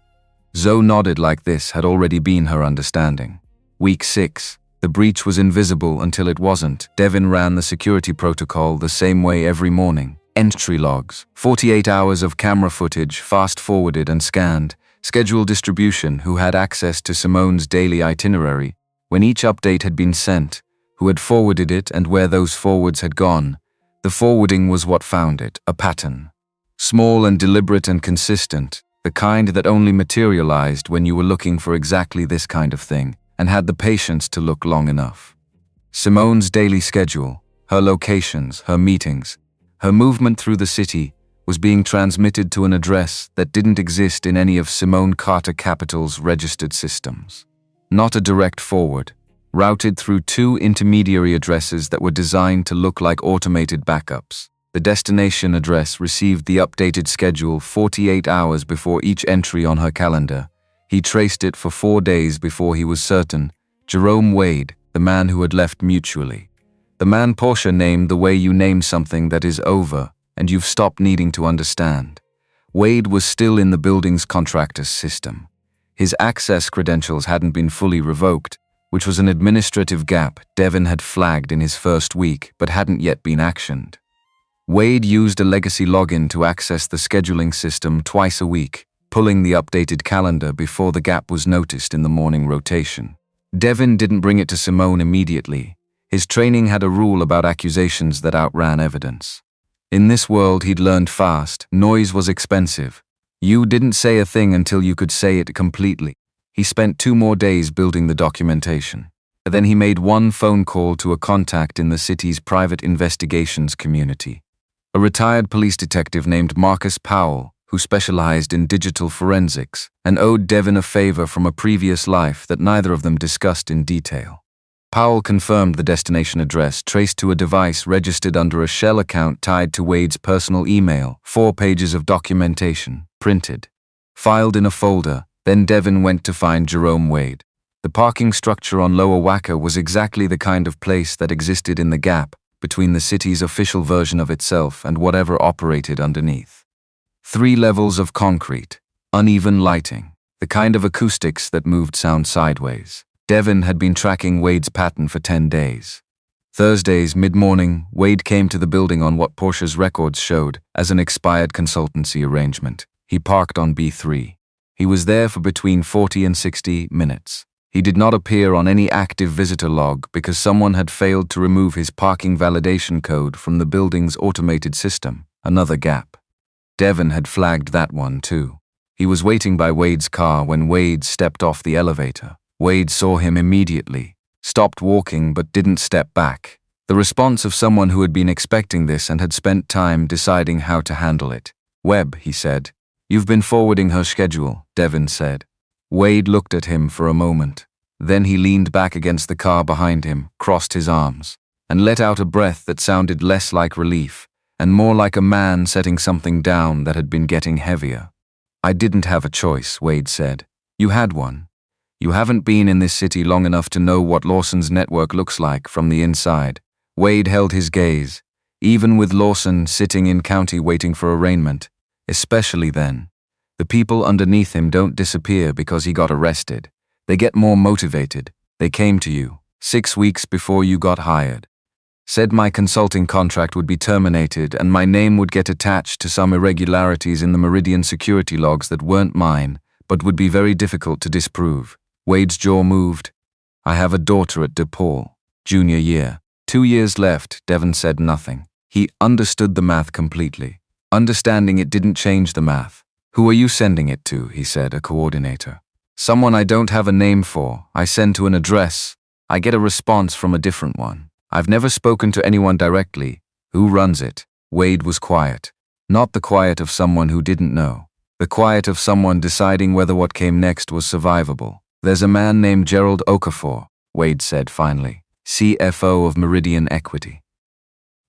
Zoe nodded like this had already been her understanding. Week 6. The breach was invisible until it wasn't. Devin ran the security protocol the same way every morning. Entry logs, 48 hours of camera footage fast-forwarded and scanned, schedule distribution, who had access to Simone's daily itinerary, when each update had been sent, who had forwarded it and where those forwards had gone. The forwarding was what found it, a pattern. Small and deliberate and consistent, the kind that only materialized when you were looking for exactly this kind of thing and had the patience to look long enough. Simone's daily schedule, her locations, her meetings, her movement through the city was being transmitted to an address that didn't exist in any of Simone Carter Capital's registered systems. Not a direct forward, routed through 2 intermediary addresses that were designed to look like automated backups. The destination address received the updated schedule 48 hours before each entry on her calendar. He traced it for 4 days before he was certain. Jerome Wade, the man who had left mutually. The man Portia named the way you name something that is over and you've stopped needing to understand. Wade was still in the building's contractor's system. His access credentials hadn't been fully revoked, which was an administrative gap Devin had flagged in his first week but hadn't yet been actioned. Wade used a legacy login to access the scheduling system twice a week, pulling the updated calendar before the gap was noticed in the morning rotation. Devin didn't bring it to Simone immediately. His training had a rule about accusations that outran evidence. In this world, he'd learned fast, noise was expensive. You didn't say a thing until you could say it completely. He spent 2 more days building the documentation. Then he made one phone call to a contact in the city's private investigations community. A retired police detective named Marcus Powell, who specialized in digital forensics, and owed Devin a favor from a previous life that neither of them discussed in detail. Powell confirmed the destination address traced to a device registered under a shell account tied to Wade's personal email, 4 pages of documentation, printed. Filed in a folder, then Devin went to find Jerome Wade. The parking structure on Lower Wacker was exactly the kind of place that existed in the gap between the city's official version of itself and whatever operated underneath. 3 levels of concrete, uneven lighting, the kind of acoustics that moved sound sideways. Devin had been tracking Wade's pattern for 10 days. Thursdays, mid-morning, Wade came to the building on what Porsche's records showed as an expired consultancy arrangement. He parked on B3. He was there for between 40 and 60 minutes. He did not appear on any active visitor log because someone had failed to remove his parking validation code from the building's automated system, another gap. Devin had flagged that one too. He was waiting by Wade's car when Wade stepped off the elevator. Wade saw him immediately, stopped walking but didn't step back. The response of someone who had been expecting this and had spent time deciding how to handle it. "Webb," he said. "You've been forwarding her schedule," Devin said. Wade looked at him for a moment. Then he leaned back against the car behind him, crossed his arms, and let out a breath that sounded less like relief and more like a man setting something down that had been getting heavier. "I didn't have a choice," Wade said. "You had one. You haven't been in this city long enough to know what Lawson's network looks like from the inside." Wade held his gaze. Even with Lawson sitting in county waiting for arraignment, especially then, the people underneath him don't disappear because he got arrested. They get more motivated. They came to you 6 weeks before you got hired. Said my consulting contract would be terminated and my name would get attached to some irregularities in the Meridian security logs that weren't mine, but would be very difficult to disprove. Wade's jaw moved. "I have a daughter at DePaul, junior year. 2 years left." Devin said nothing. He understood the math completely. Understanding it didn't change the math. "Who are you sending it to?" he said, "a coordinator." "Someone I don't have a name for. I send to an address. I get a response from a different one. I've never spoken to anyone directly. Who runs it?" Wade was quiet. Not the quiet of someone who didn't know. The quiet of someone deciding whether what came next was survivable. "There's a man named Gerald Okafor," Wade said finally. "CFO of Meridian Equity."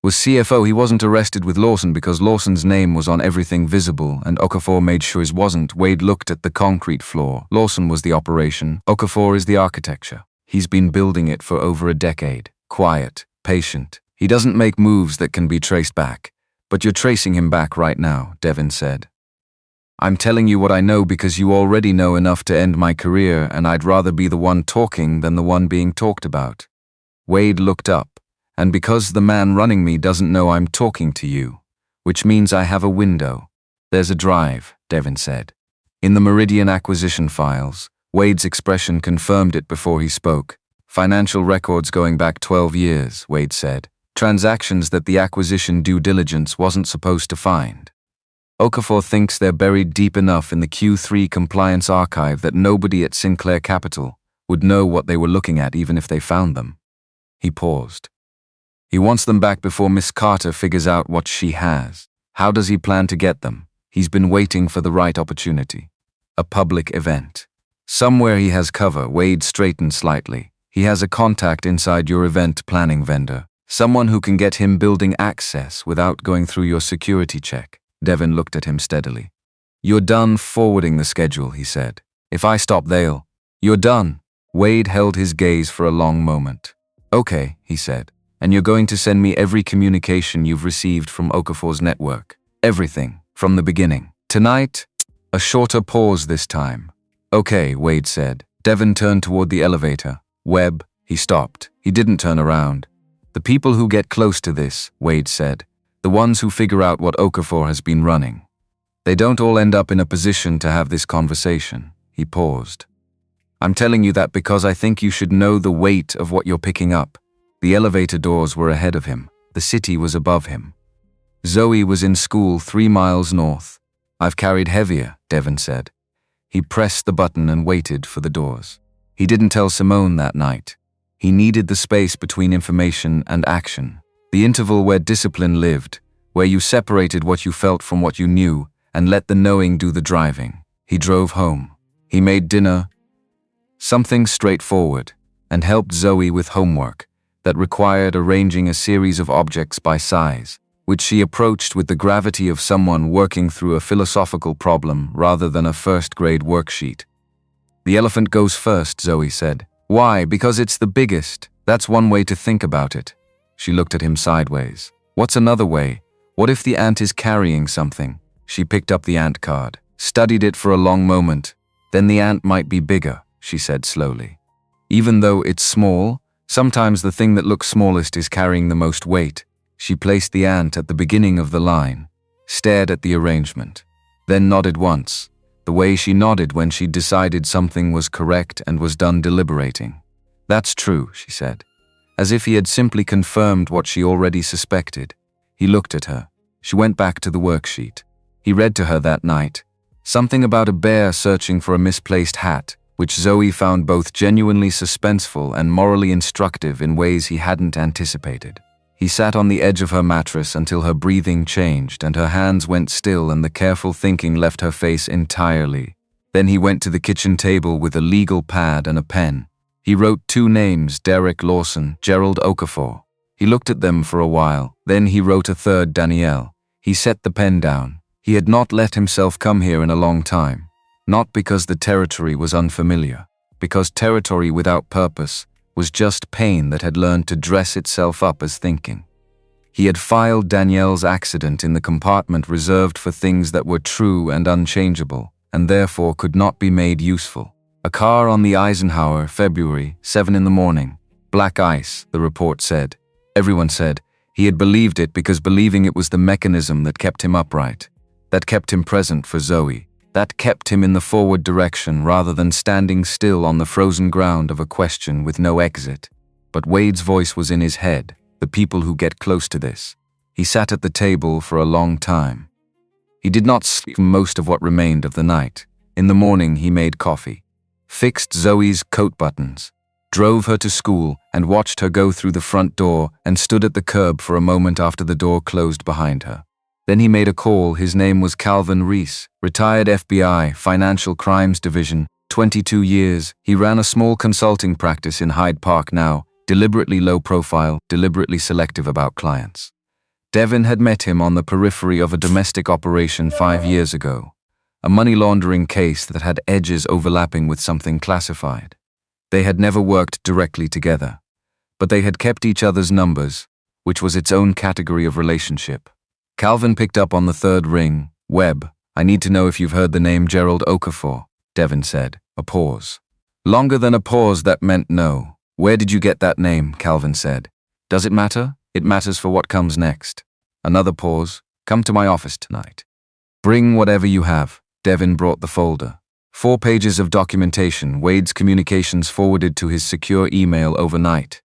Was CFO. He wasn't arrested with Lawson because Lawson's name was on everything visible and Okafor made sure his wasn't. Wade looked at the concrete floor. Lawson was the operation. Okafor is the architecture. He's been building it for over a decade. Quiet, patient. He doesn't make moves that can be traced back. "But you're tracing him back right now," Devin said. "I'm telling you what I know because you already know enough to end my career and I'd rather be the one talking than the one being talked about." Wade looked up. "And because the man running me doesn't know I'm talking to you, which means I have a window." "There's a drive," Devin said. In the Meridian acquisition files, Wade's expression confirmed it before he spoke. "Financial records going back 12 years, Wade said. "Transactions that the acquisition due diligence wasn't supposed to find." Okafor thinks they're buried deep enough in the Q3 compliance archive that nobody at Sinclair Capital would know what they were looking at even if they found them. He paused. "He wants them back before Miss Carter figures out what she has. How does he plan to get them? He's been waiting for the right opportunity. A public event. Somewhere he has cover." Wade straightened slightly. "He has a contact inside your event planning vendor. Someone who can get him building access without going through your security check." Devin looked at him steadily. "You're done forwarding the schedule," he said. "If I stop, they'll—" "You're done." Wade held his gaze for a long moment. "Okay," he said. "And you're going to send me every communication you've received from Okafor's network. Everything, from the beginning. Tonight, a shorter pause this time. Okay, Wade said. Devin turned toward the elevator. Webb, he stopped. He didn't turn around. The people who get close to this, Wade said, the ones who figure out what Okafor has been running. They don't all end up in a position to have this conversation. He paused. I'm telling you that because I think you should know the weight of what you're picking up. The elevator doors were ahead of him. The city was above him. Zoe was in school 3 miles north. I've carried heavier, Devin said. He pressed the button and waited for the doors. He didn't tell Simone that night. He needed the space between information and action. The interval where discipline lived, where you separated what you felt from what you knew and let the knowing do the driving. He drove home. He made dinner, something straightforward, and helped Zoe with homework that required arranging a series of objects by size, which she approached with the gravity of someone working through a philosophical problem rather than a first-grade worksheet. The elephant goes first, Zoe said. Why? Because it's the biggest. That's one way to think about it. She looked at him sideways. What's another way? What if the ant is carrying something? She picked up the ant card, studied it for a long moment. Then the ant might be bigger, she said slowly. Even though it's small, sometimes the thing that looks smallest is carrying the most weight. She placed the ant at the beginning of the line, stared at the arrangement, then nodded once, the way she nodded when she decided something was correct and was done deliberating. That's true, she said, as if he had simply confirmed what she already suspected. He looked at her. She went back to the worksheet. He read to her that night, something about a bear searching for a misplaced hat, which Zoe found both genuinely suspenseful and morally instructive in ways he hadn't anticipated. He sat on the edge of her mattress until her breathing changed and her hands went still and the careful thinking left her face entirely. Then he went to the kitchen table with a legal pad and a pen. He wrote 2 names, Derek Lawson, Gerald Okafor. He looked at them for a while. Then he wrote a third, Danielle. He set the pen down. He had not let himself come here in a long time. Not because the territory was unfamiliar, because territory without purpose was just pain that had learned to dress itself up as thinking. He had filed Danielle's accident in the compartment reserved for things that were true and unchangeable, and therefore could not be made useful. A car on the Eisenhower, February, 7 in the morning. Black ice, the report said. Everyone said he had believed it because believing it was the mechanism that kept him upright, that kept him present for Zoe, that kept him in the forward direction rather than standing still on the frozen ground of a question with no exit. But Wade's voice was in his head, the people who get close to this. He sat at the table for a long time. He did not sleep most of what remained of the night. In the morning he made coffee, fixed Zoe's coat buttons, drove her to school and watched her go through the front door and stood at the curb for a moment after the door closed behind her. Then he made a call. His name was Calvin Reese, retired FBI, Financial Crimes Division, 22 years. He ran a small consulting practice in Hyde Park now, deliberately low profile, deliberately selective about clients. Devin had met him on the periphery of a domestic operation 5 years ago, a money laundering case that had edges overlapping with something classified. They had never worked directly together, but they had kept each other's numbers, which was its own category of relationship. Calvin picked up on the third ring. Webb, I need to know if you've heard the name Gerald Okafor, Devin said. A pause. Longer than a pause that meant no. Where did you get that name? Calvin said. Does it matter? It matters for what comes next. Another pause. Come to my office tonight. Bring whatever you have. Devin brought the folder. 4 pages of documentation, Wade's communications forwarded to his secure email overnight,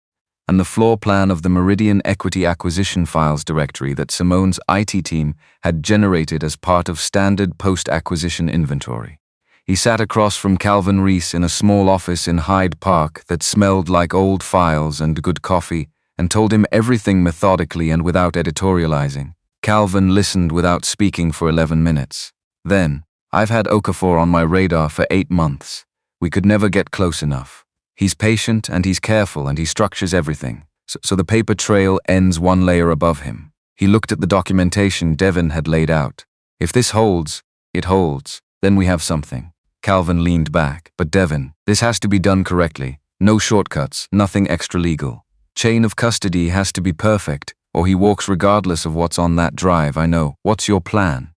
and the floor plan of the Meridian Equity Acquisition Files directory that Simone's IT team had generated as part of standard post-acquisition inventory. He sat across from Calvin Reese in a small office in Hyde Park that smelled like old files and good coffee, and told him everything methodically and without editorializing. Calvin listened without speaking for 11 minutes. Then, I've had Okafor on my radar for 8 months. We could never get close enough. He's patient and he's careful and he structures everything, so the paper trail ends 1 layer above him. He looked at the documentation Devin had laid out. If this holds, it holds, then we have something. Calvin leaned back. But Devin, this has to be done correctly. No shortcuts, nothing extra-legal. Chain of custody has to be perfect, or he walks regardless of what's on that drive, I know. What's your plan?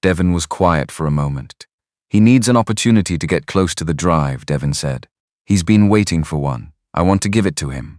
Devon was quiet for a moment. He needs an opportunity to get close to the drive, Devon said. He's been waiting for one. I want to give it to him.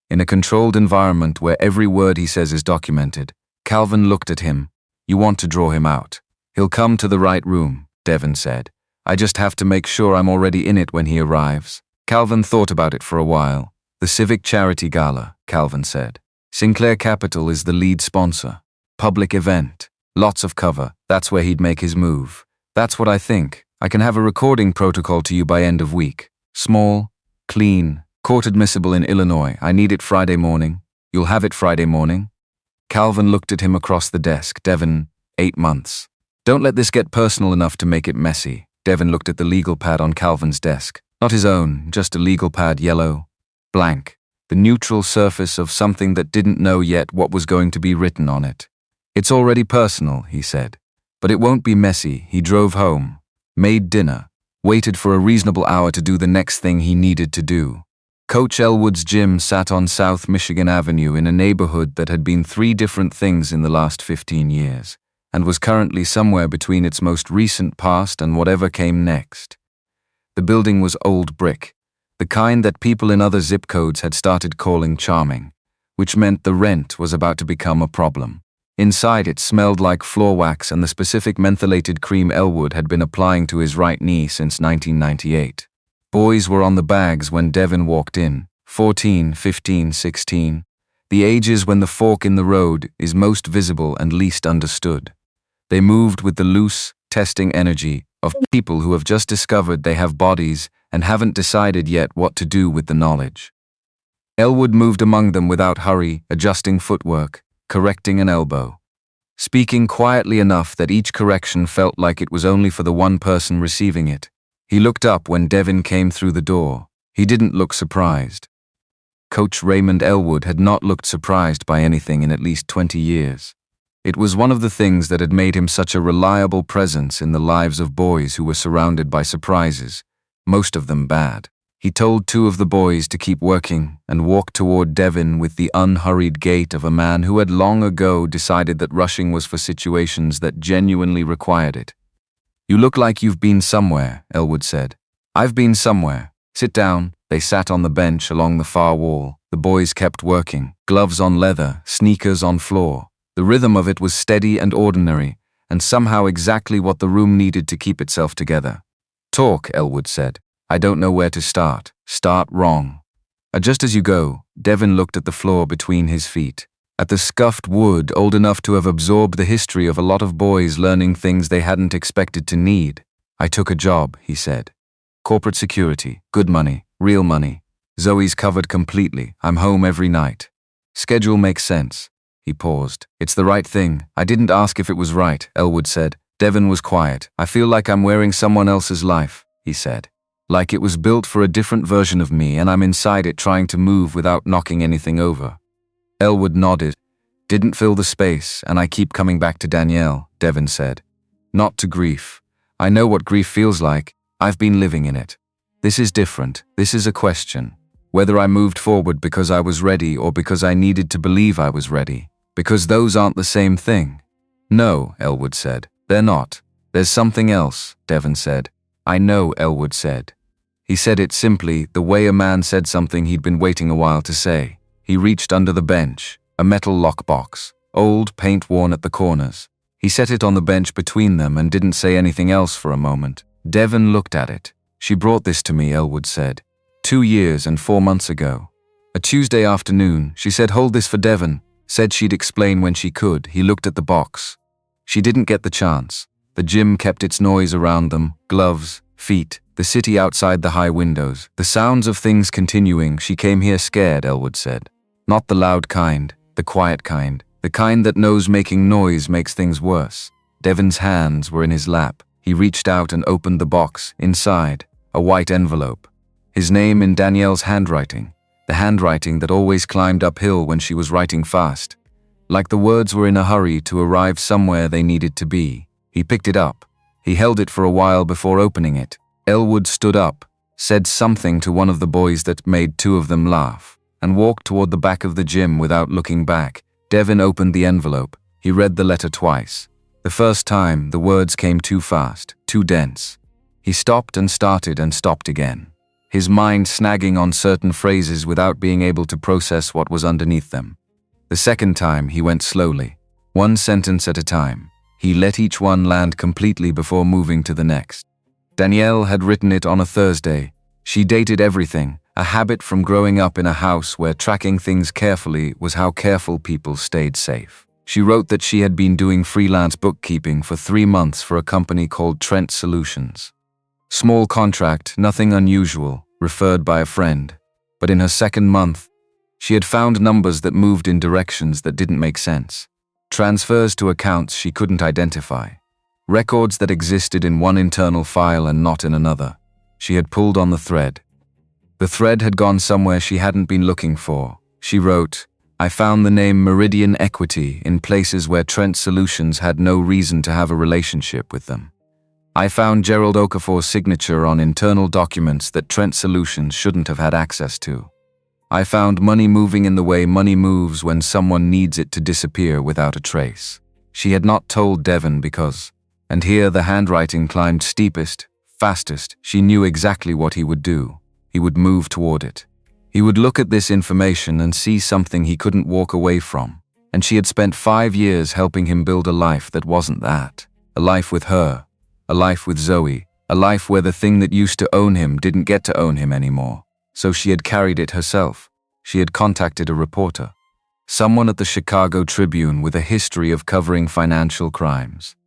In a controlled environment where every word he says is documented, Calvin looked at him. You want to draw him out. He'll come to the right room, Devon said. I just have to make sure I'm already in it when he arrives. Calvin thought about it for a while. The Civic Charity Gala, Calvin said. Sinclair Capital is the lead sponsor. Public event. Lots of cover. That's where he'd make his move. That's what I think. I can have a recording protocol to you by end of week. Small, clean, court admissible in Illinois. I need it Friday morning. You'll have it Friday morning? Calvin looked at him across the desk. Devon, 8 months. Don't let this get personal enough to make it messy. Devon looked at the legal pad on Calvin's desk. Not his own, just a legal pad, yellow, blank. The neutral surface of something that didn't know yet what was going to be written on it. It's already personal, he said. But it won't be messy. He drove home, made dinner, waited for a reasonable hour to do the next thing he needed to do. Coach Elwood's gym sat on South Michigan Avenue in a neighborhood that had been 3 different things in the last 15 years, and was currently somewhere between its most recent past and whatever came next. The building was old brick, the kind that people in other zip codes had started calling charming, which meant the rent was about to become a problem. Inside it smelled like floor wax and the specific mentholated cream Elwood had been applying to his right knee since 1998. Boys were on the bags when Devon walked in, 14, 15, 16, the ages when the fork in the road is most visible and least understood. They moved with the loose, testing energy of people who have just discovered they have bodies and haven't decided yet what to do with the knowledge. Elwood moved among them without hurry, adjusting footwork, correcting an elbow, speaking quietly enough that each correction felt like it was only for the one person receiving it. He looked up when Devon came through the door. He didn't look surprised. Coach Raymond Elwood had not looked surprised by anything in at least 20 years. It was one of the things that had made him such a reliable presence in the lives of boys who were surrounded by surprises, most of them bad. He told 2 of the boys to keep working and walked toward Devon with the unhurried gait of a man who had long ago decided that rushing was for situations that genuinely required it. You look like you've been somewhere, Elwood said. I've been somewhere. Sit down. They sat on the bench along the far wall. The boys kept working, gloves on leather, sneakers on floor. The rhythm of it was steady and ordinary, and somehow exactly what the room needed to keep itself together. Talk, Elwood said. I don't know where to start. Start wrong. Just as you go, Devon looked at the floor between his feet, at the scuffed wood old enough to have absorbed the history of a lot of boys learning things they hadn't expected to need. I took a job, he said. Corporate security, good money, real money. Zoe's covered completely. I'm home every night. Schedule makes sense. He paused. It's the right thing. I didn't ask if it was right, Elwood said. Devon was quiet. I feel like I'm wearing someone else's life, he said. Like it was built for a different version of me and I'm inside it trying to move without knocking anything over. Elwood nodded. Didn't fill the space, and I keep coming back to Danielle, Devon said. Not to grief. I know what grief feels like. I've been living in it. This is different. This is a question. Whether I moved forward because I was ready or because I needed to believe I was ready. Because those aren't the same thing. No, Elwood said. They're not. There's something else, Devon said. I know, Elwood said. He said it simply, the way a man said something he'd been waiting a while to say. He reached under the bench, a metal lockbox, old, paint-worn at the corners. He set it on the bench between them and didn't say anything else for a moment. Devon looked at it. She brought this to me, Elwood said. 2 years and 4 months ago. A Tuesday afternoon, she said, hold this for Devon. Said she'd explain when she could. He looked at the box. She didn't get the chance. The gym kept its noise around them, gloves, feet, the city outside the high windows, the sounds of things continuing. She came here scared, Elwood said. Not the loud kind, the quiet kind, the kind that knows making noise makes things worse. Devon's hands were in his lap. He reached out and opened the box. Inside, a white envelope. His name in Danielle's handwriting, the handwriting that always climbed uphill when she was writing fast. Like the words were in a hurry to arrive somewhere they needed to be. He picked it up. He held it for a while before opening it. Elwood stood up, said something to one of the boys that made 2 of them laugh, and walked toward the back of the gym without looking back. Devon opened the envelope. He read the letter twice. The first time, the words came too fast, too dense. He stopped and started and stopped again, his mind snagging on certain phrases without being able to process what was underneath them. The second time, he went slowly, one sentence at a time. He let each one land completely before moving to the next. Danielle had written it on a Thursday. She dated everything, a habit from growing up in a house where tracking things carefully was how careful people stayed safe. She wrote that she had been doing freelance bookkeeping for 3 months for a company called Trent Solutions. Small contract, nothing unusual, referred by a friend. But in her second month, she had found numbers that moved in directions that didn't make sense. Transfers to accounts she couldn't identify. Records that existed in one internal file and not in another. She had pulled on the thread. The thread had gone somewhere she hadn't been looking for. She wrote, "I found the name Meridian Equity in places where Trent Solutions had no reason to have a relationship with them. I found Gerald Okafor's signature on internal documents that Trent Solutions shouldn't have had access to. I found money moving in the way money moves when someone needs it to disappear without a trace." She had not told Devon because, and here the handwriting climbed steepest, fastest. She knew exactly what he would do. He would move toward it. He would look at this information and see something he couldn't walk away from. And she had spent 5 years helping him build a life that wasn't that. A life with her. A life with Zoe. A life where the thing that used to own him didn't get to own him anymore. So she had carried it herself. She had contacted a reporter. Someone at the Chicago Tribune with a history of covering financial crimes.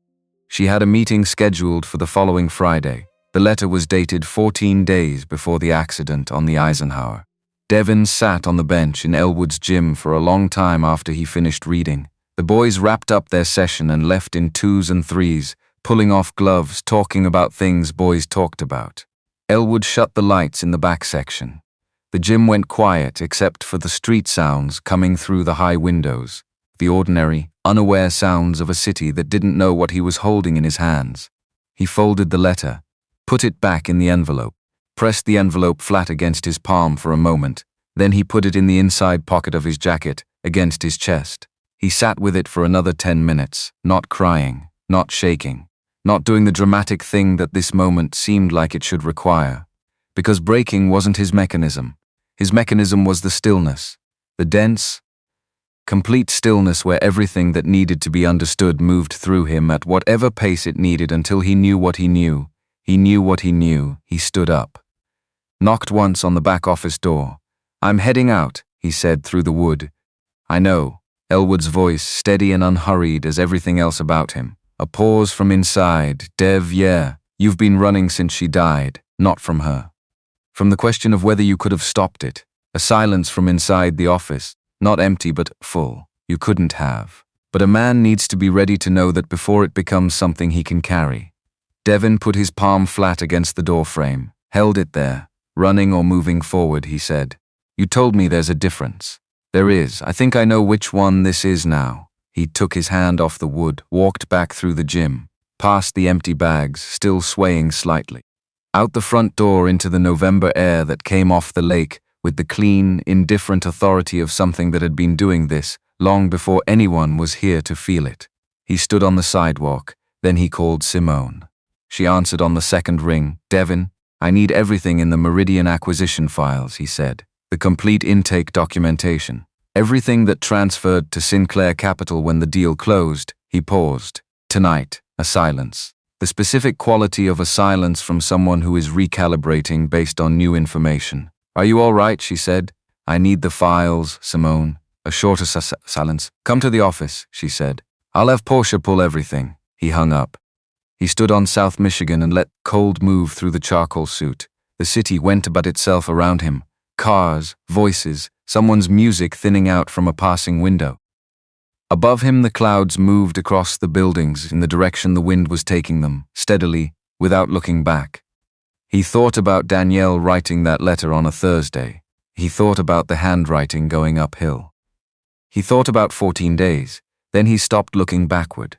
She had a meeting scheduled for the following Friday. The letter was dated 14 days before the accident on the Eisenhower. Devon sat on the bench in Elwood's gym for a long time after he finished reading. The boys wrapped up their session and left in 2s and 3s, pulling off gloves, talking about things boys talked about. Elwood shut the lights in the back section. The gym went quiet except for the street sounds coming through the high windows, the ordinary, unaware sounds of a city that didn't know what he was holding in his hands. He folded the letter, put it back in the envelope, pressed the envelope flat against his palm for a moment, then he put it in the inside pocket of his jacket, against his chest. He sat with it for another 10 minutes, not crying, not shaking, not doing the dramatic thing that this moment seemed like it should require. Because breaking wasn't his mechanism. His mechanism was the stillness, the dense, complete stillness where everything that needed to be understood moved through him at whatever pace it needed until he knew what he knew. He knew what he knew. He stood up. Knocked once on the back office door. "I'm heading out," he said through the wood. "I know." Elwood's voice, steady and unhurried as everything else about him. A pause from inside. "Dev, yeah, you've been running since she died." Not from her. From the question of whether you could have stopped it. A silence from inside the office. Not empty but full. You couldn't have. But a man needs to be ready to know that before it becomes something he can carry. Devon put his palm flat against the door frame, held it there. "Running or moving forward," he said. "You told me there's a difference." "There is. I think I know which one this is now." He took his hand off the wood, walked back through the gym, past the empty bags, still swaying slightly. Out the front door into the November air that came off the lake with the clean, indifferent authority of something that had been doing this long before anyone was here to feel it. He stood on the sidewalk, then he called Simone. She answered on the second ring. "Devon, I need everything in the Meridian acquisition files," he said. "The complete intake documentation. Everything that transferred to Sinclair Capital when the deal closed." He paused. "Tonight." A silence. The specific quality of a silence from someone who is recalibrating based on new information. "Are you all right?" she said. "I need the files, Simone." A shorter silence. "Come to the office," she said. "I'll have Portia pull everything." He hung up. He stood on South Michigan and let cold move through the charcoal suit. The city went about itself around him. Cars, voices, someone's music thinning out from a passing window. Above him the clouds moved across the buildings in the direction the wind was taking them, steadily, without looking back. He thought about Danielle writing that letter on a Thursday. He thought about the handwriting going uphill. He thought about 14 days. Then he stopped looking backward.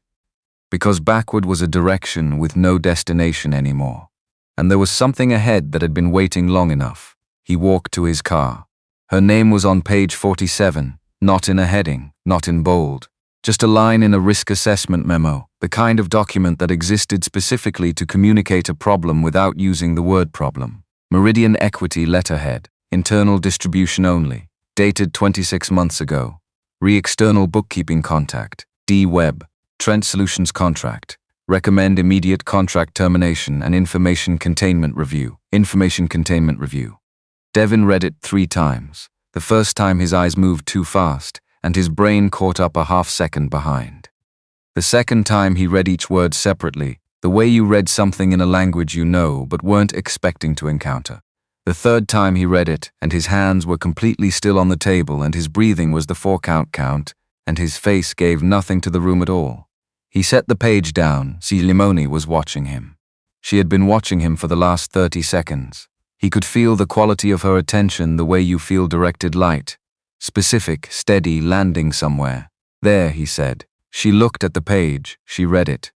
Because backward was a direction with no destination anymore. And there was something ahead that had been waiting long enough. He walked to his car. Her name was on page 47, not in a heading, not in bold. Just a line in a risk assessment memo, the kind of document that existed specifically to communicate a problem without using the word problem. Meridian Equity letterhead, internal distribution only, dated 26 months ago. Re-external bookkeeping contact, D-Web, Trent Solutions contract. Recommend immediate contract termination and information containment review. Devin read it 3 times. The first time his eyes moved too fast, and his brain caught up a half-second behind. The second time he read each word separately, the way you read something in a language you know but weren't expecting to encounter. The third time he read it, and his hands were completely still on the table, and his breathing was the 4-count, and his face gave nothing to the room at all. He set the page down. Simone was watching him. She had been watching him for the last 30 seconds. He could feel the quality of her attention the way you feel directed light. Specific, steady, landing somewhere. There, he said. She looked at the page. She read it.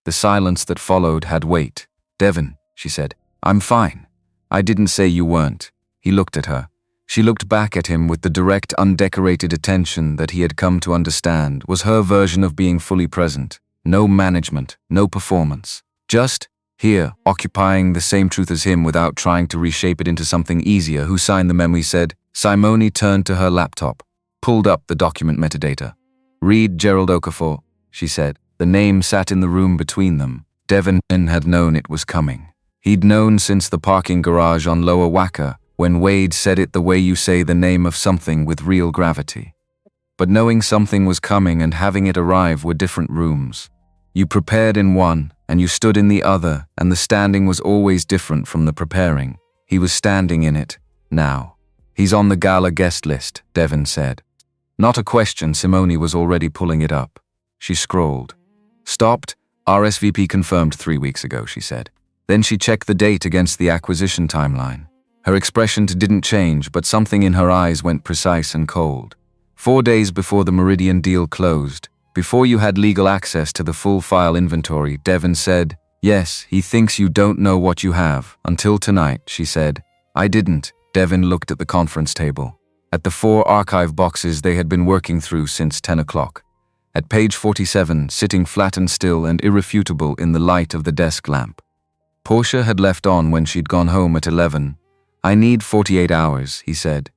The silence that followed had weight. Devin, she said, I'm fine. I didn't say you weren't. He looked at her. She looked back at him with the direct, undecorated attention that he had come to understand was her version of being fully present. No management, no performance. Just here, occupying the same truth as him without trying to reshape it into something easier. Who signed the memo? He said. Simone turned to her laptop, pulled up the document metadata. Read Gerald Okafor, she said. The name sat in the room between them. Devin had known it was coming. He'd known since the parking garage on Lower Wacker, when Wade said it the way you say the name of something with real gravity. But knowing something was coming and having it arrive were different rooms. You prepared in one, and you stood in the other, and the standing was always different from the preparing. He was standing in it, now. He's on the gala guest list, Devin said. Not a question, Simone was already pulling it up. She scrolled. Stopped, RSVP confirmed 3 weeks ago, she said. Then she checked the date against the acquisition timeline. Her expression didn't change, but something in her eyes went precise and cold. 4 days before the Meridian deal closed, before you had legal access to the full file inventory, Devin said, yes, he thinks you don't know what you have. Until tonight, she said. I didn't. Devin looked at the conference table, at the 4 archive boxes they had been working through since 10 o'clock. At page 47, sitting flat and still and irrefutable in the light of the desk lamp. Portia had left on when she'd gone home at 11. I need 48 hours, he said.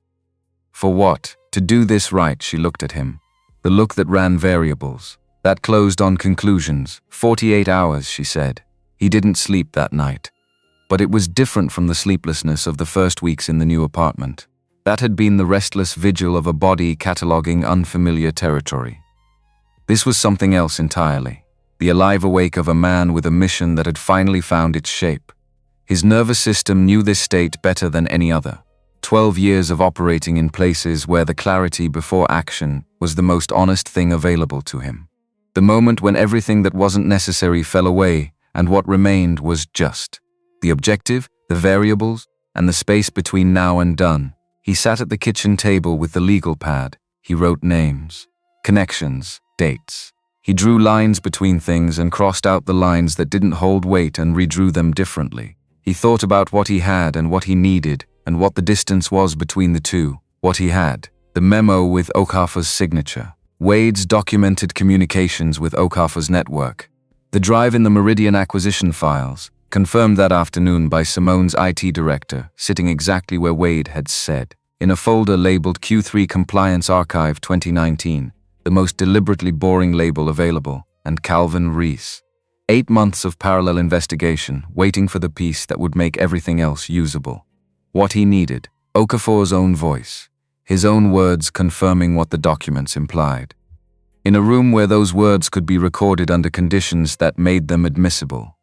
For what? To do this right, she looked at him. The look that ran variables, that closed on conclusions. 48 hours, she said. He didn't sleep that night. But it was different from the sleeplessness of the first weeks in the new apartment. That had been the restless vigil of a body cataloging unfamiliar territory. This was something else entirely. The alive awake of a man with a mission that had finally found its shape. His nervous system knew this state better than any other. 12 years of operating in places where the clarity before action was the most honest thing available to him. The moment when everything that wasn't necessary fell away and what remained was just. The objective, the variables, and the space between now and done. He sat at the kitchen table with the legal pad. He wrote names, connections, dates. He drew lines between things and crossed out the lines that didn't hold weight and redrew them differently. He thought about what he had and what he needed and what the distance was between the two. What he had, the memo with Okafor's signature. Wade's documented communications with Okafor's network. The drive in the Meridian acquisition files, confirmed that afternoon by Simone's IT director, sitting exactly where Wade had said, in a folder labeled Q3 Compliance Archive 2019, the most deliberately boring label available, and Calvin Reese. 8 months of parallel investigation, waiting for the piece that would make everything else usable. What he needed, Okafor's own voice, his own words confirming what the documents implied. In a room where those words could be recorded under conditions that made them admissible.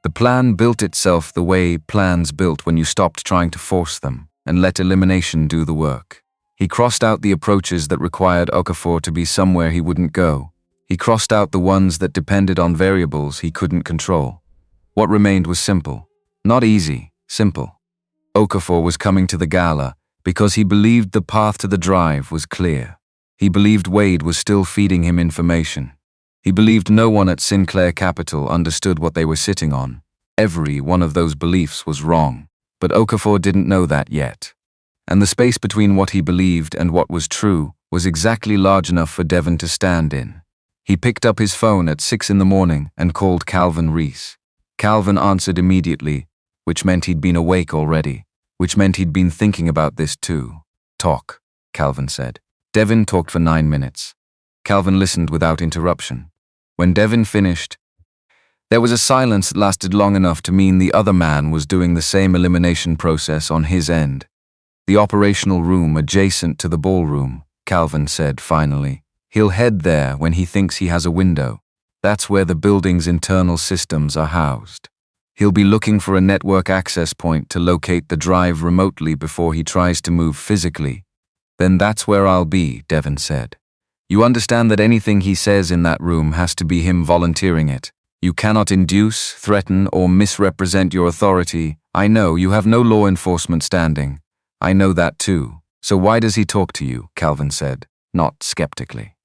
The plan built itself the way plans built when you stopped trying to force them and let elimination do the work. He crossed out the approaches that required Okafor to be somewhere he wouldn't go. He crossed out the ones that depended on variables he couldn't control. What remained was simple. Not easy, simple. Okafor was coming to the gala because he believed the path to the drive was clear. He believed Wade was still feeding him information. He believed no one at Sinclair Capital understood what they were sitting on. Every one of those beliefs was wrong, but Okafor didn't know that yet. And the space between what he believed and what was true was exactly large enough for Devin to stand in. He picked up his phone at 6 in the morning and called Calvin Reese. Calvin answered immediately, which meant he'd been awake already, which meant he'd been thinking about this too. Talk, Calvin said. Devin talked for 9 minutes. Calvin listened without interruption. When Devin finished, there was a silence that lasted long enough to mean the other man was doing the same elimination process on his end. The operational room adjacent to the ballroom, Calvin said finally. He'll head there when he thinks he has a window. That's where the building's internal systems are housed. He'll be looking for a network access point to locate the drive remotely before he tries to move physically. Then that's where I'll be, Devin said. You understand that anything he says in that room has to be him volunteering it. You cannot induce, threaten, or misrepresent your authority. I know you have no law enforcement standing. I know that too. So why does he talk to you? Calvin said, not skeptically.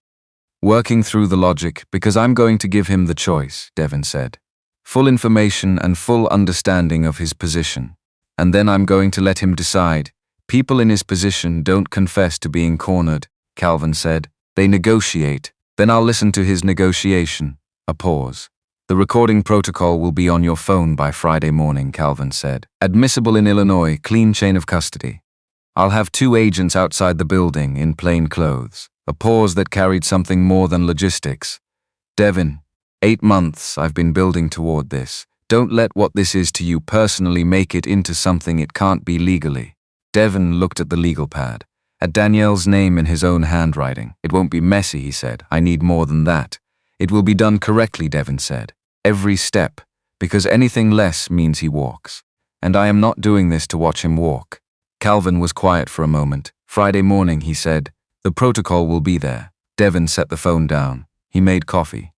Working through the logic, because I'm going to give him the choice, Devin said. Full information and full understanding of his position. And then I'm going to let him decide. People in his position don't confess to being cornered, Calvin said. They negotiate. Then I'll listen to his negotiation. A pause. The recording protocol will be on your phone by Friday morning, Calvin said. Admissible in Illinois, clean chain of custody. I'll have 2 agents outside the building in plain clothes. A pause that carried something more than logistics. Devin, 8 months I've been building toward this. Don't let what this is to you personally make it into something it can't be legally. Devin looked at the legal pad, at Danielle's name in his own handwriting. It won't be messy, he said. I need more than that. It will be done correctly, Devin said. Every step, because anything less means he walks. And I am not doing this to watch him walk. Calvin was quiet for a moment. Friday morning, he said. The protocol will be there. Devin set the phone down. He made coffee.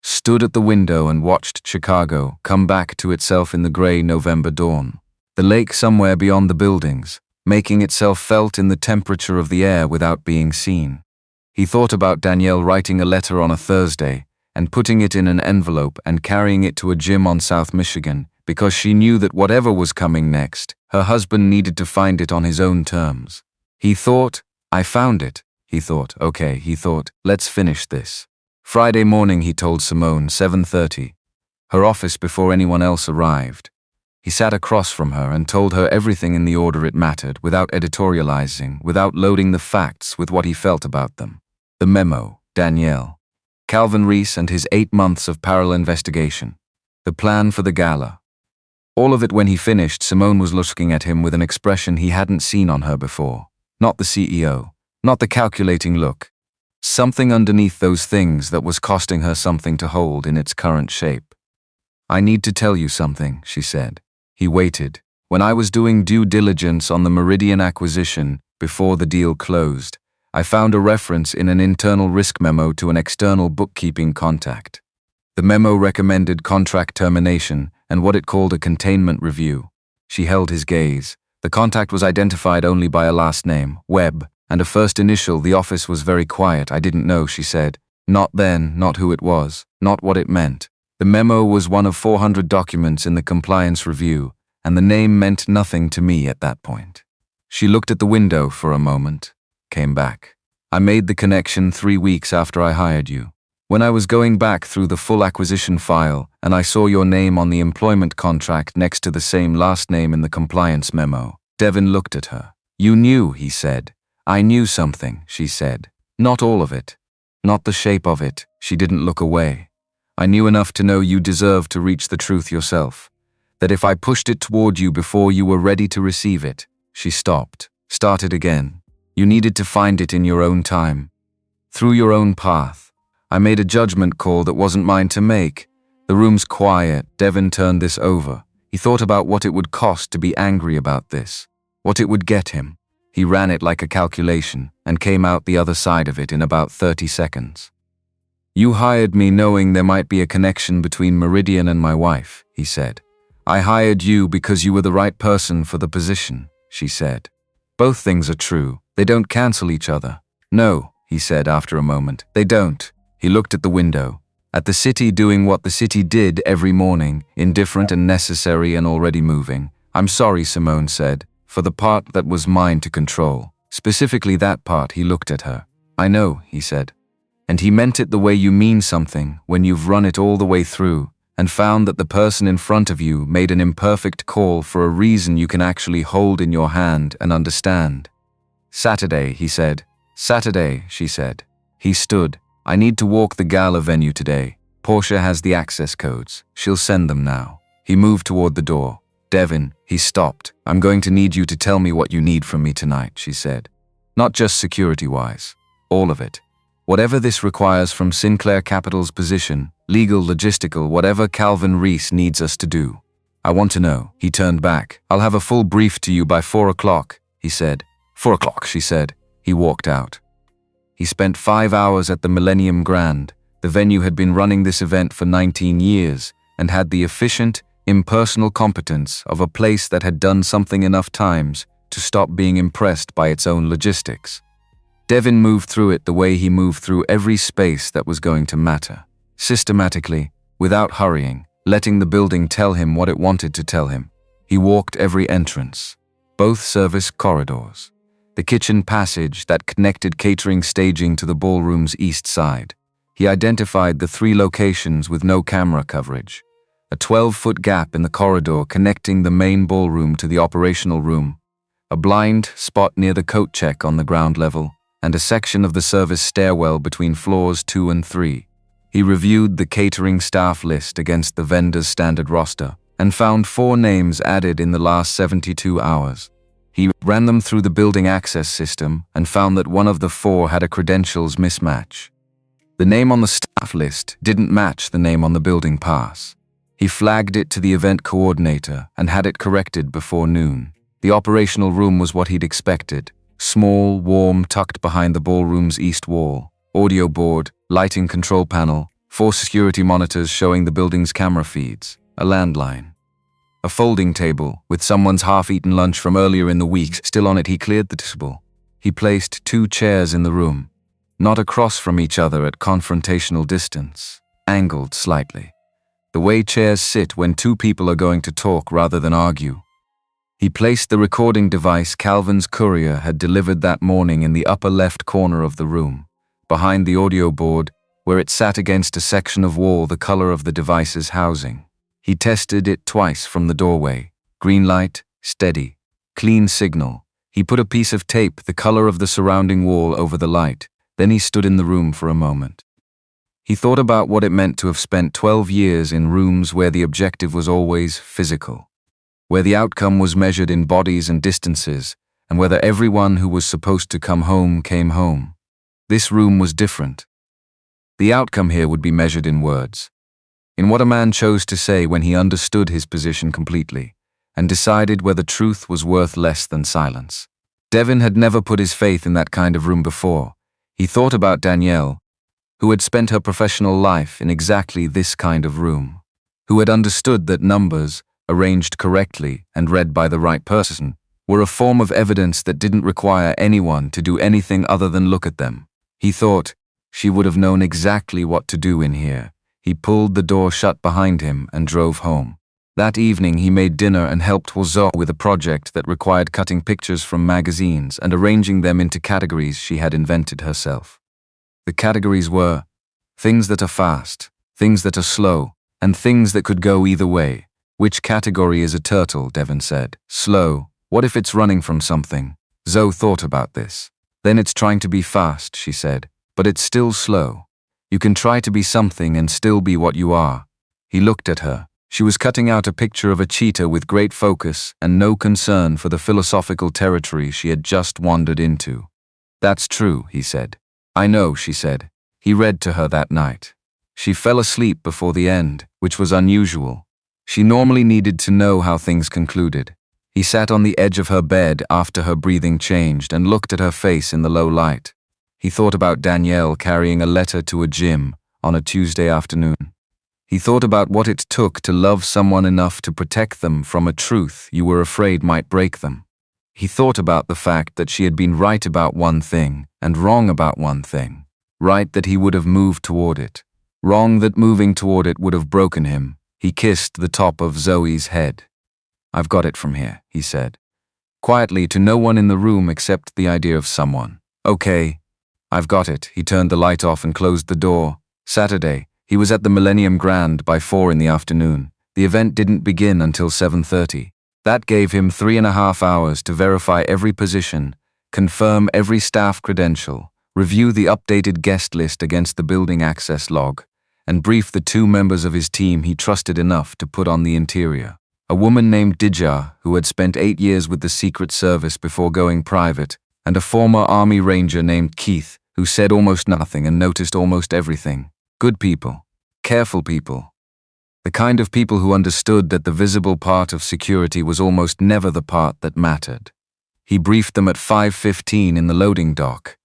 Stood at the window and watched Chicago come back to itself in the gray November dawn. The lake somewhere beyond the buildings, making itself felt in the temperature of the air without being seen. He thought about Danielle writing a letter on a Thursday and putting it in an envelope and carrying it to a gym on South Michigan because she knew that whatever was coming next, her husband needed to find it on his own terms. He thought, I found it. He thought, okay, he thought, let's finish this. Friday morning, he told Simone, 7:30, her office before anyone else arrived. He sat across from her and told her everything in the order it mattered, without editorializing, without loading the facts with what he felt about them. The memo, Danielle, Calvin Reese and his 8 months of parallel investigation, the plan for the gala. All of it. When he finished, Simone was looking at him with an expression he hadn't seen on her before. Not the CEO, not the calculating look. Something underneath those things that was costing her something to hold in its current shape. I need to tell you something, she said. He waited. When I was doing due diligence on the Meridian acquisition before the deal closed, I found a reference in an internal risk memo to an external bookkeeping contact. The memo recommended contract termination and what it called a containment review. She held his gaze. The contact was identified only by a last name, Webb, and a first initial. The office was very quiet. I didn't know, she said. Not then, not who it was, not what it meant. The memo was one of 400 documents in the compliance review, and the name meant nothing to me at that point. She looked at the window for a moment, came back. I made the connection 3 weeks after I hired you. When I was going back through the full acquisition file and I saw your name on the employment contract next to the same last name in the compliance memo. Devin looked at her. You knew, he said. I knew something, she said. Not all of it. Not the shape of it. She didn't look away. I knew enough to know you deserved to reach the truth yourself. That if I pushed it toward you before you were ready to receive it. She stopped, started again. You needed to find it in your own time. Through your own path. I made a judgment call that wasn't mine to make. The room's quiet. Devin turned this over. He thought about what it would cost to be angry about this. What it would get him. He ran it like a calculation and came out the other side of it in about 30 seconds. You hired me knowing there might be a connection between Meridian and my wife, he said. I hired you because you were the right person for the position, she said. Both things are true. They don't cancel each other. No, he said after a moment. They don't. He looked at the window, at the city doing what the city did every morning, indifferent and necessary and already moving. I'm sorry, Simone said, for the part that was mine to control. Specifically that part. He looked at her. I know, he said. And he meant it the way you mean something when you've run it all the way through and found that the person in front of you made an imperfect call for a reason you can actually hold in your hand and understand. Saturday, he said. Saturday, she said. He stood. I need to walk the gala venue today. Portia has the access codes. She'll send them now. He moved toward the door. Devin, he stopped. I'm going to need you to tell me what you need from me tonight, she said. Not just security-wise. All of it. Whatever this requires from Sinclair Capital's position, legal, logistical, whatever Calvin Reese needs us to do. I want to know. He turned back. I'll have a full brief to you by 4 o'clock, he said. 4 o'clock, she said. He walked out. He spent 5 hours at the Millennium Grand. The venue had been running this event for 19 years and had the efficient, impersonal competence of a place that had done something enough times to stop being impressed by its own logistics. Devin moved through it the way he moved through every space that was going to matter. Systematically, without hurrying, letting the building tell him what it wanted to tell him. He walked every entrance, both service corridors, the kitchen passage that connected catering staging to the ballroom's east side. He identified the 3 locations with no camera coverage, a 12-foot gap in the corridor connecting the main ballroom to the operational room, a blind spot near the coat check on the ground level, and a section of the service stairwell between floors 2 and 3. He reviewed the catering staff list against the vendor's standard roster and found 4 names added in the last 72 hours. He ran them through the building access system and found that one of the 4 had a credentials mismatch. The name on the staff list didn't match the name on the building pass. He flagged it to the event coordinator and had it corrected before noon. The operational room was what he'd expected. Small, warm, tucked behind the ballroom's east wall. Audio board, lighting control panel, 4 security monitors showing the building's camera feeds, a landline. A folding table, with someone's half-eaten lunch from earlier in the week still on it. He cleared the table. He placed 2 chairs in the room, not across from each other at confrontational distance, angled slightly. The way chairs sit when 2 people are going to talk rather than argue. He placed the recording device Calvin's courier had delivered that morning in the upper left corner of the room, behind the audio board, where it sat against a section of wall the color of the device's housing. He tested it twice from the doorway. Green light, steady, clean signal. He put a piece of tape the color of the surrounding wall over the light. Then he stood in the room for a moment. He thought about what it meant to have spent 12 years in rooms where the objective was always physical, where the outcome was measured in bodies and distances, and whether everyone who was supposed to come home came home. This room was different. The outcome here would be measured in words, in what a man chose to say when he understood his position completely, and decided whether truth was worth less than silence. Devin had never put his faith in that kind of room before. He thought about Danielle, who had spent her professional life in exactly this kind of room, who had understood that numbers, arranged correctly and read by the right person, were a form of evidence that didn't require anyone to do anything other than look at them. He thought, she would have known exactly what to do in here. He pulled the door shut behind him and drove home. That evening he made dinner and helped Wazo with a project that required cutting pictures from magazines and arranging them into categories she had invented herself. The categories were things that are fast, things that are slow, and things that could go either way. Which category is a turtle, Devin said. Slow. What if it's running from something? Zoe thought about this. Then it's trying to be fast, she said, but it's still slow. You can try to be something and still be what you are. He looked at her. She was cutting out a picture of a cheetah with great focus and no concern for the philosophical territory she had just wandered into. That's true, he said. I know, she said. He read to her that night. She fell asleep before the end, which was unusual. She normally needed to know how things concluded. He sat on the edge of her bed after her breathing changed and looked at her face in the low light. He thought about Danielle carrying a letter to a gym on a Tuesday afternoon. He thought about what it took to love someone enough to protect them from a truth you were afraid might break them. He thought about the fact that she had been right about one thing and wrong about one thing. Right that he would have moved toward it. Wrong that moving toward it would have broken him. He kissed the top of Zoe's head. I've got it from here, he said. Quietly to no one in the room except the idea of someone. Okay, I've got it. He turned the light off and closed the door. Saturday. He was at the Millennium Grand by 4 in the afternoon. The event didn't begin until 7:30. That gave him 3.5 hours to verify every position, confirm every staff credential, review the updated guest list against the building access log, and brief the 2 members of his team he trusted enough to put on the interior. A woman named Dija, who had spent 8 years with the Secret Service before going private, and a former Army Ranger named Keith, who said almost nothing and noticed almost everything. Good people. Careful people. The kind of people who understood that the visible part of security was almost never the part that mattered. He briefed them at 5:15 in the loading dock.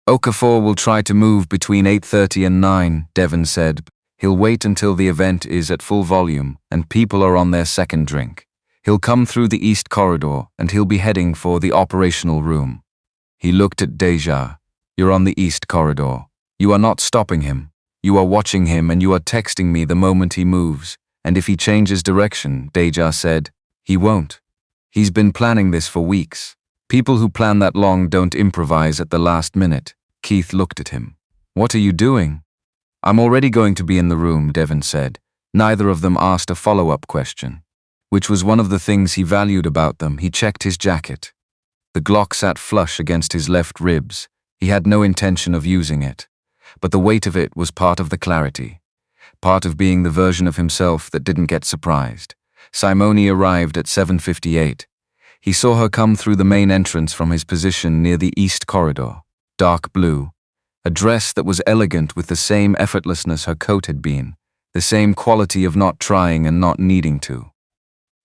Okafor will try to move between 8:30 and 9, Devon said. He'll wait until the event is at full volume and people are on their second drink. He'll come through the east corridor and he'll be heading for the operational room. He looked at Deja. You're on the east corridor. You are not stopping him. You are watching him and you are texting me the moment he moves. And if he changes direction, Deja said, he won't. He's been planning this for weeks. People who plan that long don't improvise at the last minute. Keith looked at him. What are you doing? I'm already going to be in the room, Devon said. Neither of them asked a follow-up question, which was one of the things he valued about them. He checked his jacket. The Glock sat flush against his left ribs. He had no intention of using it. But the weight of it was part of the clarity, part of being the version of himself that didn't get surprised. Simone arrived at 7:58. He saw her come through the main entrance from his position near the east corridor, dark blue, a dress that was elegant with the same effortlessness her coat had been, the same quality of not trying and not needing to.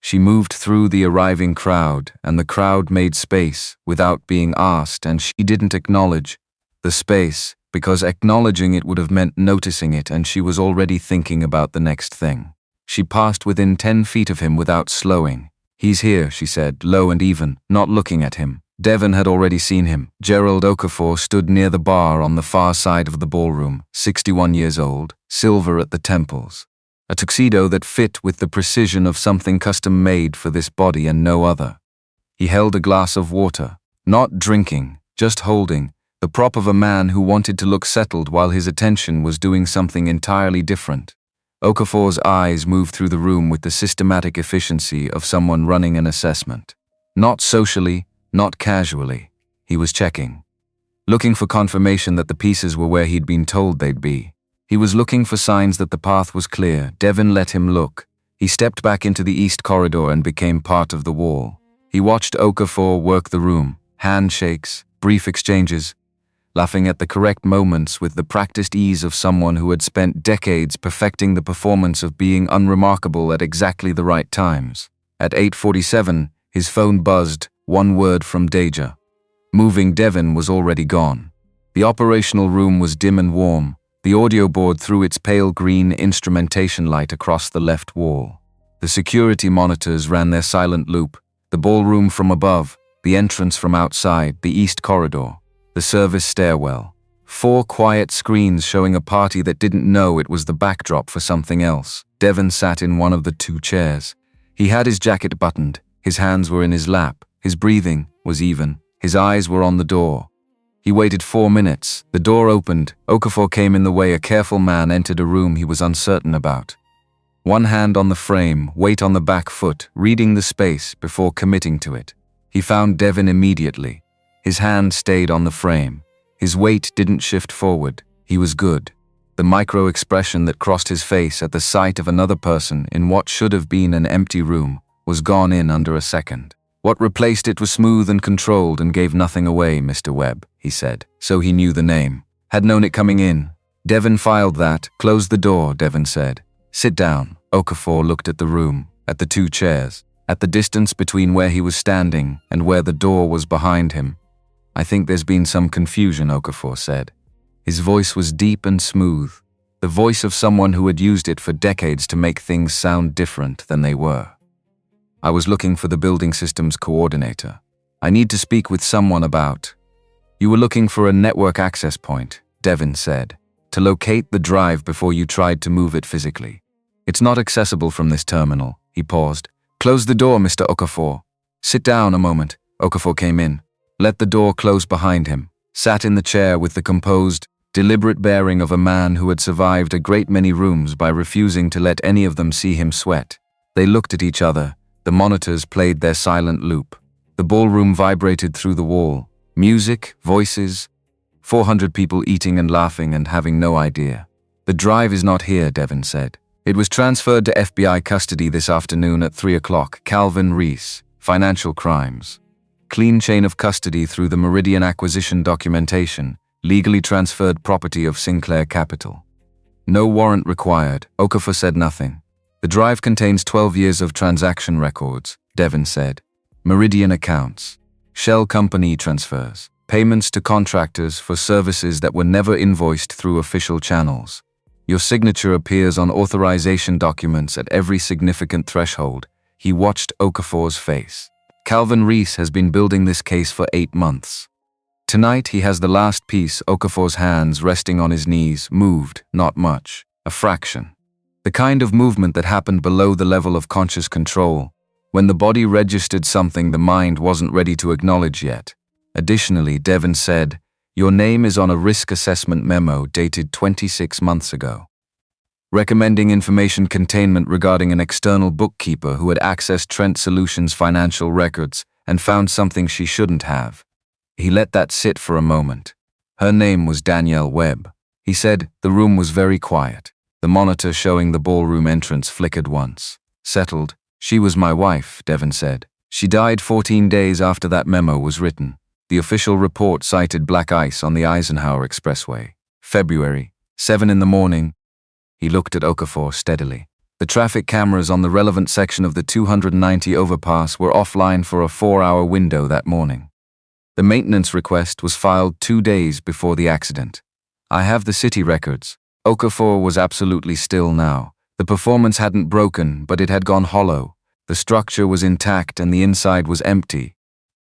She moved through the arriving crowd, and the crowd made space without being asked, and she didn't acknowledge the space, because acknowledging it would have meant noticing it, and she was already thinking about the next thing. She passed within 10 feet of him without slowing. He's here, she said, low and even, not looking at him. Devon had already seen him. Gerald Okafor stood near the bar on the far side of the ballroom, 61 years old, silver at the temples. A tuxedo that fit with the precision of something custom-made for this body and no other. He held a glass of water, not drinking, just holding, the prop of a man who wanted to look settled while his attention was doing something entirely different. Okafor's eyes moved through the room with the systematic efficiency of someone running an assessment. Not socially, not casually. He was checking. Looking for confirmation that the pieces were where he'd been told they'd be. He was looking for signs that the path was clear. Devon let him look. He stepped back into the east corridor and became part of the wall. He watched Okafor work the room, handshakes, brief exchanges, laughing at the correct moments with the practiced ease of someone who had spent decades perfecting the performance of being unremarkable at exactly the right times. At 8:47, his phone buzzed, one word from Deja. Moving Devon was already gone. The operational room was dim and warm. The audio board threw its pale green instrumentation light across the left wall. The security monitors ran their silent loop, the ballroom from above, the entrance from outside, the east corridor, the service stairwell. 4 quiet screens showing a party that didn't know it was the backdrop for something else. Devon sat in one of the 2 chairs. He had his jacket buttoned, his hands were in his lap, his breathing was even, his eyes were on the door. He waited 4 minutes. The door opened. Okafor came in the way a careful man entered a room he was uncertain about. One hand on the frame, weight on the back foot, reading the space before committing to it. He found Devon immediately. His hand stayed on the frame. His weight didn't shift forward. He was good. The micro-expression that crossed his face at the sight of another person in what should have been an empty room was gone in under a second. What replaced it was smooth and controlled and gave nothing away, Mr. Webb, he said. So he knew the name. Had known it coming in. Devon filed that. Close the door, Devon said. Sit down. Okafor looked at the room, at the 2 chairs, at the distance between where he was standing and where the door was behind him. I think there's been some confusion, Okafor said. His voice was deep and smooth, the voice of someone who had used it for decades to make things sound different than they were. I was looking for the building systems coordinator. I need to speak with someone about... You were looking for a network access point, Devon said, to locate the drive before you tried to move it physically. It's not accessible from this terminal. He paused. Close the door, Mr. Okafor. Sit down a moment. Okafor came in. Let the door close behind him. sat in the chair with the composed, deliberate bearing of a man who had survived a great many rooms by refusing to let any of them see him sweat. They looked at each other. The monitors played their silent loop. The ballroom vibrated through the wall. Music, voices, 400 people eating and laughing and having no idea. "The drive is not here," Devin said. "It was transferred to FBI custody this afternoon at 3 o'clock. Calvin Reese, financial crimes. Clean chain of custody through the Meridian acquisition documentation, legally transferred property of Sinclair Capital. No warrant required." Okafor said nothing. "The drive contains 12 years of transaction records," Devin said. "Meridian accounts, shell company transfers, payments to contractors for services that were never invoiced through official channels. Your signature appears on authorization documents at every significant threshold." He watched Okafor's face. "Calvin Reese has been building this case for 8 months. Tonight he has the last piece." Okafor's hands resting on his knees moved, not much, a fraction. The kind of movement that happened below the level of conscious control, when the body registered something the mind wasn't ready to acknowledge yet. Additionally, Devin said, "Your name is on a risk assessment memo dated 26 months ago, recommending information containment regarding an external bookkeeper who had accessed Trent Solutions' financial records and found something she shouldn't have." He let that sit for a moment. "Her name was Danielle Webb." He said. The room was very quiet. The monitor showing the ballroom entrance flickered once. "Settled. She was my wife," Devin said. "She died 14 days after that memo was written." The official report cited black ice on the Eisenhower Expressway. February, 7 in the morning. He looked at Okafor steadily. The traffic cameras on the relevant section of the 290 overpass were offline for a 4-hour window that morning. The maintenance request was filed 2 days before the accident. "I have the city records." Okafor was absolutely still now. The performance hadn't broken, but it had gone hollow. The structure was intact and the inside was empty.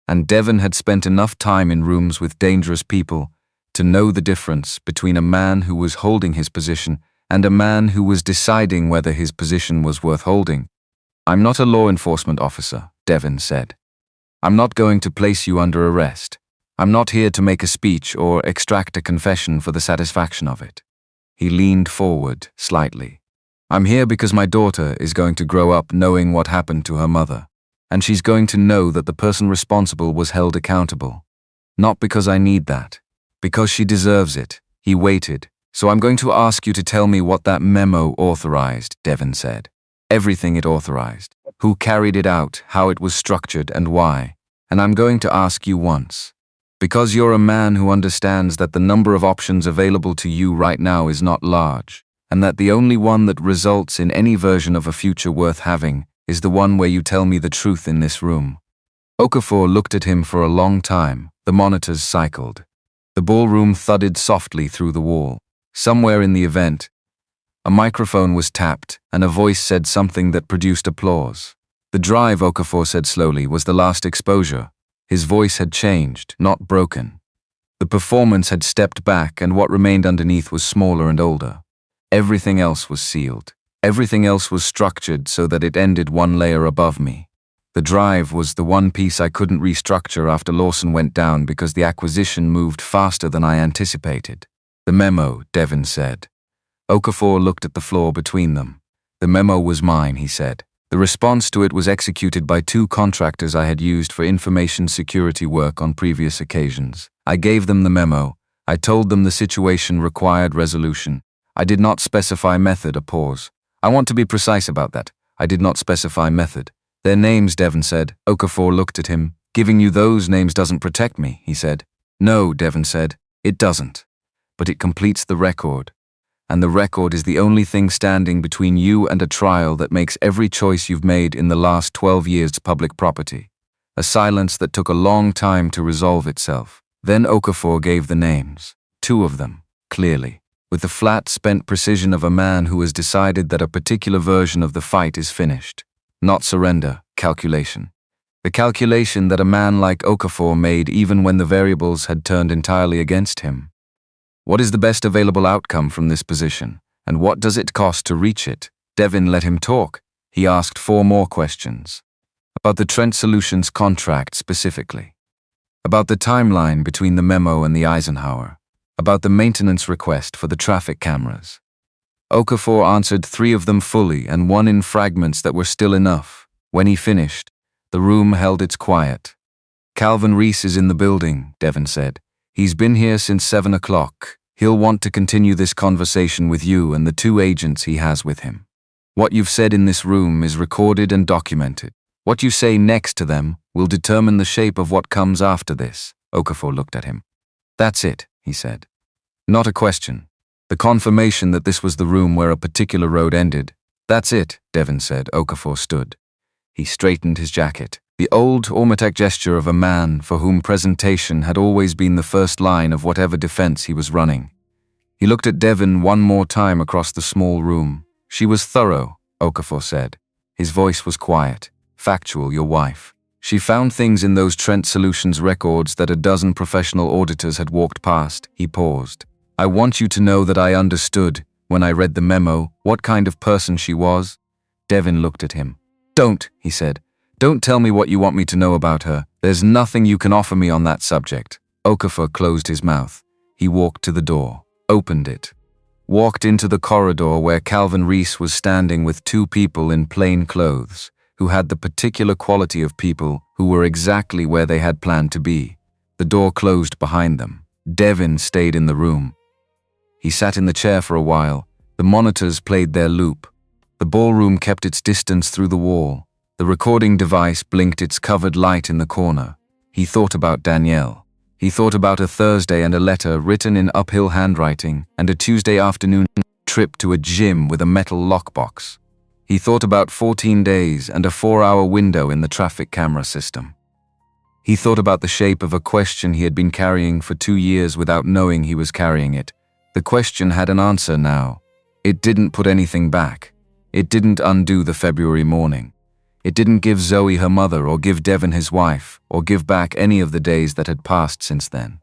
And Devin had spent enough time in rooms with dangerous people to know the difference between a man who was holding his position and a man who was deciding whether his position was worth holding. "I'm not a law enforcement officer," Devin said. "I'm not going to place you under arrest. I'm not here to make a speech or extract a confession for the satisfaction of it." He leaned forward slightly. "I'm here because my daughter is going to grow up knowing what happened to her mother. And she's going to know that the person responsible was held accountable. Not because I need that. Because she deserves it." He waited. "So I'm going to ask you to tell me what that memo authorized," Devin said. "Everything it authorized. Who carried it out, how it was structured, and why. And I'm going to ask you once. Because you're a man who understands that the number of options available to you right now is not large, and that the only one that results in any version of a future worth having is the one where you tell me the truth in this room." Okafor looked at him for a long time. The monitors cycled. The ballroom thudded softly through the wall. Somewhere in the event, a microphone was tapped, and a voice said something that produced applause. "The drive," Okafor said slowly, "was the last exposure." His voice had changed, not broken. The performance had stepped back, and what remained underneath was smaller and older. Everything else was sealed. Everything else was structured so that it ended one layer above me. The drive was the one piece I couldn't restructure after Lawson went down because the acquisition moved faster than I anticipated. "The memo," Devin said. Okafor looked at the floor between them. "The memo was mine," he said. "The response to it was executed by 2 contractors I had used for information security work on previous occasions. I gave them the memo. I told them the situation required resolution. I did not specify method." A pause. "I want to be precise about that. I did not specify method." "Their names," Devin said. Okafor looked at him. "Giving you those names doesn't protect me," he said. "No," Devin said. "It doesn't. But it completes the record. And the record is the only thing standing between you and a trial that makes every choice you've made in the last 12 years public property." A silence that took a long time to resolve itself. Then Okafor gave the names. 2 of them, clearly, with the flat, spent precision of a man who has decided that a particular version of the fight is finished. Not surrender, calculation. The calculation that a man like Okafor made even when the variables had turned entirely against him. What is the best available outcome from this position, and what does it cost to reach it? Devin let him talk. He asked 4 more questions. About the Trent Solutions contract specifically. About the timeline between the memo and the Eisenhower. About the maintenance request for the traffic cameras. Okafor answered 3 of them fully and 1 in fragments that were still enough. When he finished, the room held its quiet. Calvin Reese is in the building, Devon said. He's been here since 7 o'clock. He'll want to continue this conversation with you and the 2 agents he has with him. What you've said in this room is recorded and documented. What you say next to them will determine the shape of what comes after this. Okafor looked at him. That's it, he said. Not a question. The confirmation that this was the room where a particular road ended. That's it, Devon said. Okafor stood. He straightened his jacket. The old automatic gesture of a man for whom presentation had always been the first line of whatever defense he was running. He looked at Devon one more time across the small room. She was thorough, Okafor said. His voice was quiet. Factual, your wife. She found things in those Trent Solutions records that a dozen professional auditors had walked past. He paused. I want you to know that I understood, when I read the memo, what kind of person she was. Devon looked at him. Don't, he said. Don't tell me what you want me to know about her. There's nothing you can offer me on that subject. Okafor closed his mouth. He walked to the door, opened it, walked into the corridor where Calvin Reese was standing with 2 people in plain clothes, who had the particular quality of people who were exactly where they had planned to be. The door closed behind them. Devon stayed in the room. He sat in the chair for a while. The monitors played their loop. The ballroom kept its distance through the wall. The recording device blinked its covered light in the corner. He thought about Danielle. He thought about a Thursday and a letter written in uphill handwriting and a Tuesday afternoon trip to a gym with a metal lockbox. He thought about 14 days and a 4-hour window in the traffic camera system. He thought about the shape of a question he had been carrying for 2 years without knowing he was carrying it. The question had an answer now. It didn't put anything back. It didn't undo the February morning. It didn't give Zoe her mother or give Devon his wife or give back any of the days that had passed since then.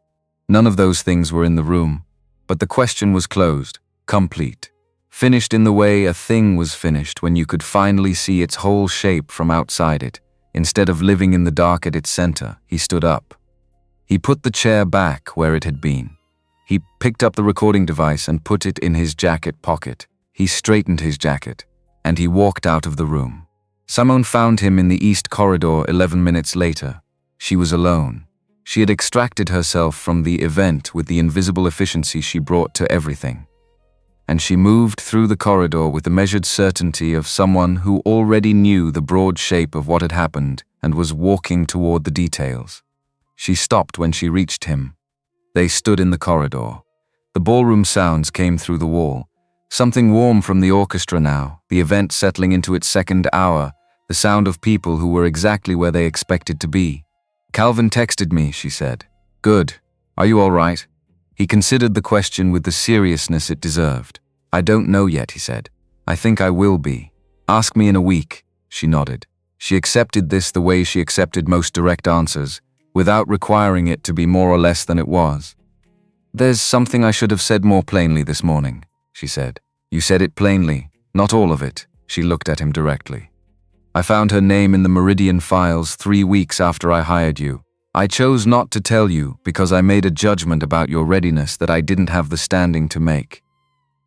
None of those things were in the room, but the question was closed, complete, finished in the way a thing was finished when you could finally see its whole shape from outside it. Instead of living in the dark at its center, he stood up. He put the chair back where it had been. He picked up the recording device and put it in his jacket pocket. He straightened his jacket, and he walked out of the room. Simone found him in the east corridor 11 minutes later. She was alone. She had extracted herself from the event with the invisible efficiency she brought to everything. And she moved through the corridor with the measured certainty of someone who already knew the broad shape of what had happened and was walking toward the details. She stopped when she reached him. They stood in the corridor. The ballroom sounds came through the wall. Something warm from the orchestra now, the event settling into its 2nd hour, the sound of people who were exactly where they expected to be. Calvin texted me, she said. Good. Are you all right? He considered the question with the seriousness it deserved. I don't know yet, he said. I think I will be. Ask me in a week, she nodded. She accepted this the way she accepted most direct answers, without requiring it to be more or less than it was. There's something I should have said more plainly this morning, she said. You said it plainly, not all of it. She looked at him directly. I found her name in the Meridian files 3 weeks after I hired you. I chose not to tell you because I made a judgment about your readiness that I didn't have the standing to make.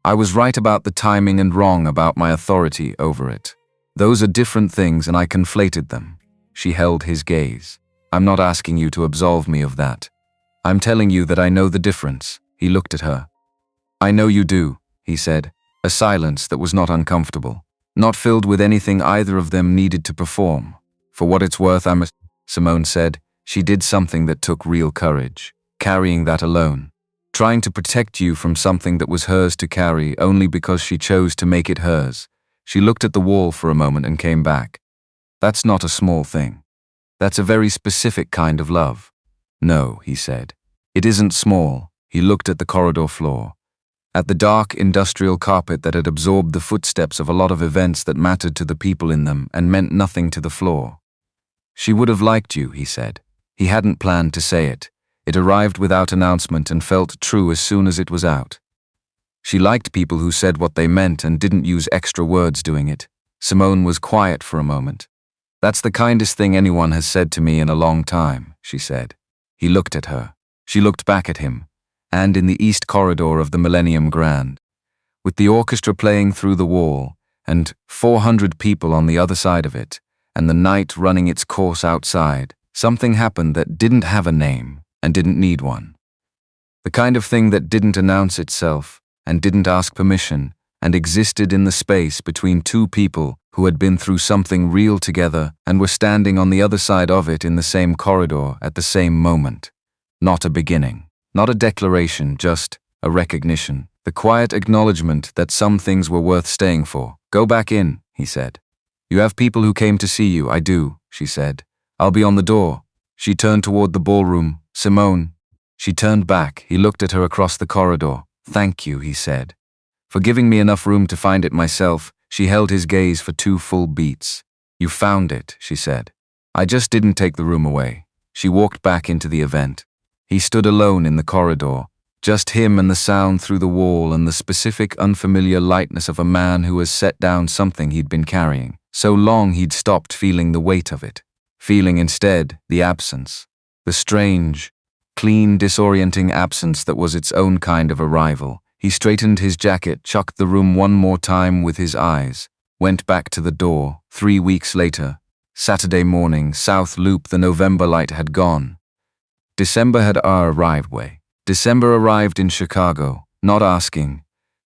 I was right about the timing and wrong about my authority over it. Those are different things and I conflated them. She held his gaze. I'm not asking you to absolve me of that. I'm telling you that I know the difference. He looked at her. I know you do, he said, a silence that was not uncomfortable, not filled with anything either of them needed to perform. For what it's worth, Simone said. She did something that took real courage, carrying that alone, trying to protect you from something that was hers to carry only because she chose to make it hers. She looked at the wall for a moment and came back. That's not a small thing. That's a very specific kind of love. No, he said. It isn't small. He looked at the corridor floor, at the dark industrial carpet that had absorbed the footsteps of a lot of events that mattered to the people in them and meant nothing to the floor. She would have liked you, he said. He hadn't planned to say it. It arrived without announcement and felt true as soon as it was out. She liked people who said what they meant and didn't use extra words doing it. Simone was quiet for a moment. That's the kindest thing anyone has said to me in a long time, she said. He looked at her. She looked back at him, and in the east corridor of the Millennium Grand, with the orchestra playing through the wall, and 400 people on the other side of it, and the night running its course outside, something happened that didn't have a name and didn't need one. The kind of thing that didn't announce itself and didn't ask permission and existed in the space between two people who had been through something real together and were standing on the other side of it in the same corridor at the same moment. Not a beginning, not a declaration, just a recognition, the quiet acknowledgement that some things were worth staying for. Go back in, he said. You have people who came to see you. I do, she said. I'll be on the door. She turned toward the ballroom. Simone. She turned back. He looked at her across the corridor. Thank you, he said. For giving me enough room to find it myself. She held his gaze for 2 full beats. You found it, she said. I just didn't take the room away. She walked back into the event. He stood alone in the corridor, just him and the sound through the wall and the specific unfamiliar lightness of a man who has set down something he'd been carrying. So long he'd stopped feeling the weight of it, feeling instead the absence, the strange, clean, disorienting absence that was its own kind of arrival. He straightened his jacket, chucked the room one more time with his eyes, went back to the door. 3 weeks later, Saturday morning, South Loop, the November light had gone. December had arrived. December arrived in Chicago, not asking,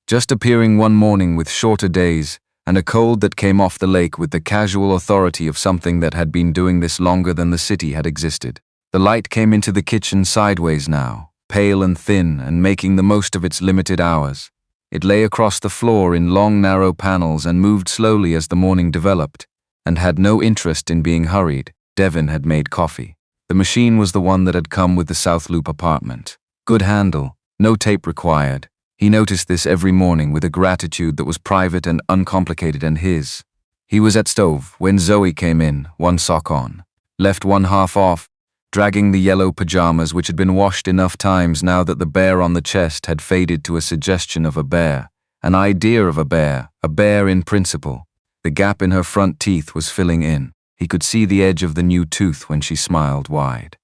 just appearing one morning with shorter days and a cold that came off the lake with the casual authority of something that had been doing this longer than the city had existed. The light came into the kitchen sideways now, pale and thin and making the most of its limited hours. It lay across the floor in long narrow panels and moved slowly as the morning developed, and had no interest in being hurried. Devin had made coffee. The machine was the one that had come with the South Loop apartment. Good handle, no tape required. He noticed this every morning with a gratitude that was private and uncomplicated and his. He was at stove when Zoe came in, one sock on, left one half off, dragging the yellow pajamas which had been washed enough times now that the bear on the chest had faded to a suggestion of a bear, an idea of a bear in principle. The gap in her front teeth was filling in. He could see the edge of the new tooth when she smiled wide.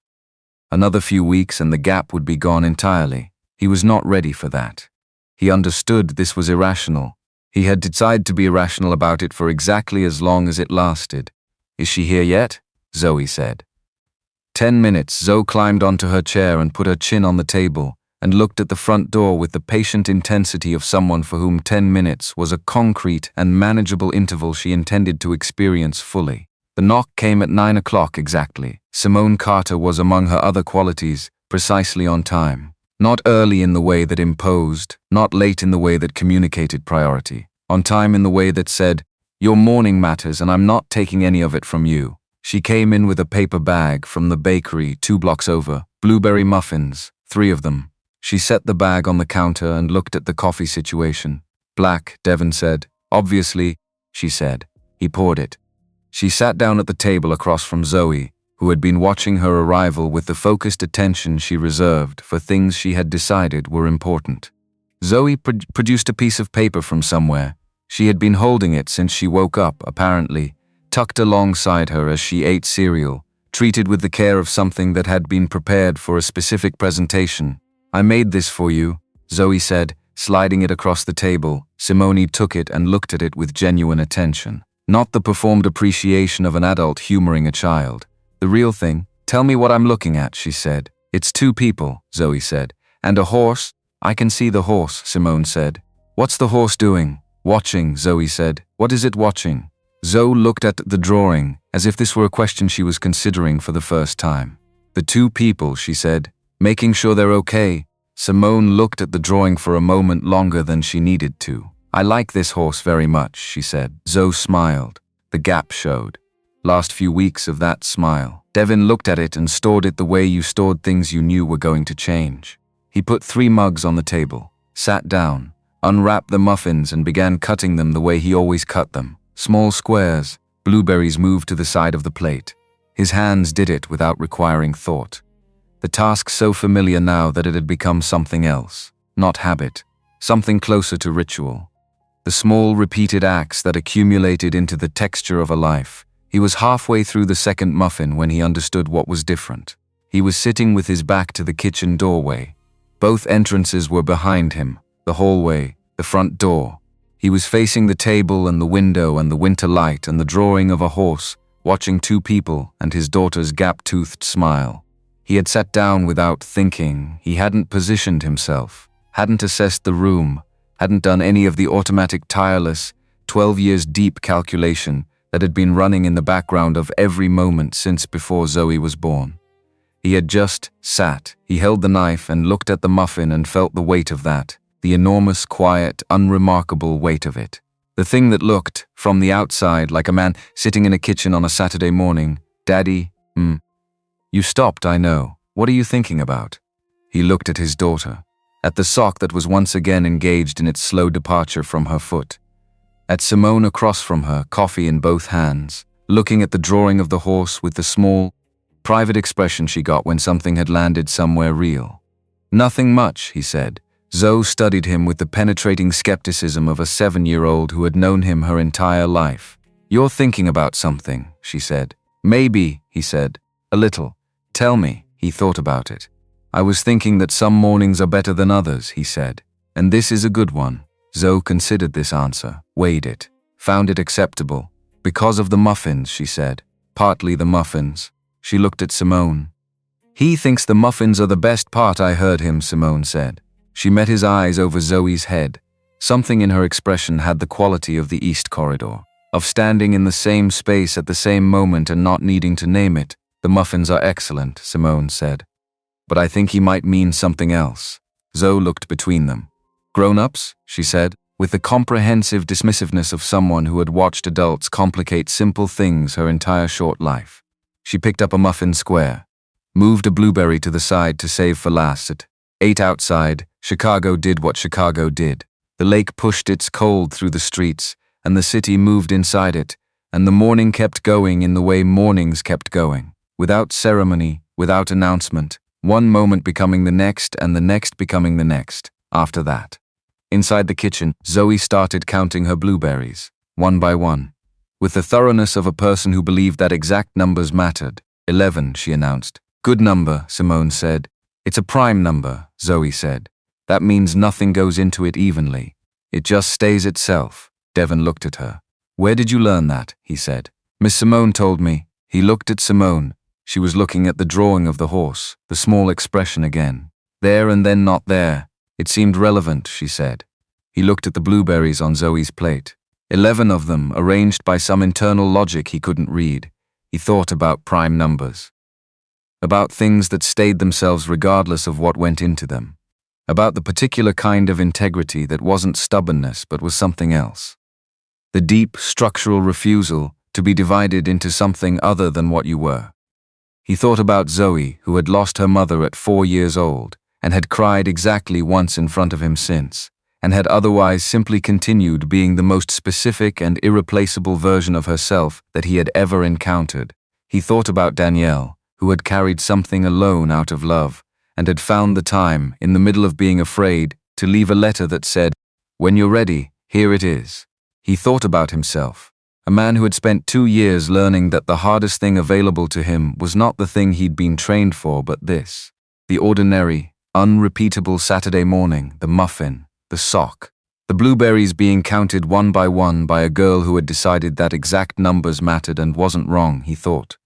Another few weeks and the gap would be gone entirely. He was not ready for that. He understood this was irrational. He had decided to be irrational about it for exactly as long as it lasted. Is she here yet? Zoe said. 10 minutes. Zoe climbed onto her chair and put her chin on the table and looked at the front door with the patient intensity of someone for whom 10 minutes was a concrete and manageable interval she intended to experience fully. The knock came at 9 o'clock exactly. Simone Carter was among her other qualities, precisely on time. Not early in the way that imposed, not late in the way that communicated priority. On time in the way that said, your morning matters and I'm not taking any of it from you. She came in with a paper bag from the bakery 2 blocks over, blueberry muffins, 3 of them. She set the bag on the counter and looked at the coffee situation. Black, Devin said. Obviously, she said. He poured it. She sat down at the table across from Zoe, who had been watching her arrival with the focused attention she reserved for things she had decided were important. Zoe produced a piece of paper from somewhere. She had been holding it since she woke up, apparently, tucked alongside her as she ate cereal, treated with the care of something that had been prepared for a specific presentation. I made this for you, Zoe said, sliding it across the table. Simone took it and looked at it with genuine attention. Not the performed appreciation of an adult humoring a child. The real thing. Tell me what I'm looking at, she said. It's 2 people, Zoe said. And a horse? I can see the horse, Simone said. What's the horse doing? Watching, Zoe said. What is it watching? Zoe looked at the drawing, as if this were a question she was considering for the first time. The 2 people, she said, making sure they're okay. Simone looked at the drawing for a moment longer than she needed to. I like this horse very much, she said. Zoe smiled. The gap showed. Last few weeks of that smile. Devin looked at it and stored it the way you stored things you knew were going to change. He put 3 mugs on the table, sat down, unwrapped the muffins and began cutting them the way he always cut them. Small squares, blueberries moved to the side of the plate. His hands did it without requiring thought. The task so familiar now that it had become something else, not habit, something closer to ritual. The small repeated acts that accumulated into the texture of a life. He was halfway through the second muffin when he understood what was different. He was sitting with his back to the kitchen doorway. Both entrances were behind him, the hallway, the front door. He was facing the table and the window and the winter light and the drawing of a horse, watching two people and his daughter's gap-toothed smile. He had sat down without thinking. He hadn't positioned himself, hadn't assessed the room, hadn't done any of the automatic, tireless, 12 years deep calculation that had been running in the background of every moment since before Zoe was born. He had just sat. He held the knife and looked at the muffin and felt the weight of that, the enormous, quiet, unremarkable weight of it. The thing that looked, from the outside, like a man sitting in a kitchen on a Saturday morning. Daddy, You stopped, I know. What are you thinking about? He looked at his daughter, at the sock that was once again engaged in its slow departure from her foot, at Simone across from her, coffee in both hands, looking at the drawing of the horse with the small, private expression she got when something had landed somewhere real. Nothing much, he said. Zoe studied him with the penetrating skepticism of a 7-year-old who had known him her entire life. You're thinking about something, she said. Maybe, he said. A little. Tell me. He thought about it. I was thinking that some mornings are better than others, he said. And this is a good one. Zoe considered this answer, weighed it, found it acceptable. Because of the muffins, she said. Partly the muffins. She looked at Simone. He thinks the muffins are the best part, I heard him, Simone said. She met his eyes over Zoe's head. Something in her expression had the quality of the East Corridor, of standing in the same space at the same moment and not needing to name it. The muffins are excellent, Simone said. But I think he might mean something else. Zoe looked between them. Grown-ups, she said, with the comprehensive dismissiveness of someone who had watched adults complicate simple things her entire short life. She picked up a muffin square, moved a blueberry to the side to save for last. Ate outside. Chicago did what Chicago did. The lake pushed its cold through the streets, and the city moved inside it, and the morning kept going in the way mornings kept going, without ceremony, without announcement, one moment becoming the next and the next becoming the next, after that. Inside the kitchen, Zoe started counting her blueberries, one by one, with the thoroughness of a person who believed that exact numbers mattered. 11, she announced. Good number, Simone said. It's a prime number, Zoe said. That means nothing goes into it evenly. It just stays itself. Devon looked at her. Where did you learn that? He said. Miss Simone told me. He looked at Simone. She was looking at the drawing of the horse, the small expression again. There and then not there. It seemed relevant, she said. He looked at the blueberries on Zoe's plate. 11 of them, arranged by some internal logic he couldn't read. He thought about prime numbers. About things that stayed themselves regardless of what went into them. About the particular kind of integrity that wasn't stubbornness but was something else. The deep, structural refusal to be divided into something other than what you were. He thought about Zoe, who had lost her mother at 4 years old, and had cried exactly once in front of him since, and had otherwise simply continued being the most specific and irreplaceable version of herself that he had ever encountered. He thought about Danielle, who had carried something alone out of love, and had found the time, in the middle of being afraid, to leave a letter that said, "When you're ready, here it is." He thought about himself, a man who had spent 2 years learning that the hardest thing available to him was not the thing he'd been trained for but this. The ordinary, unrepeatable Saturday morning, the muffin, the sock, the blueberries being counted one by a girl who had decided that exact numbers mattered and wasn't wrong, he thought.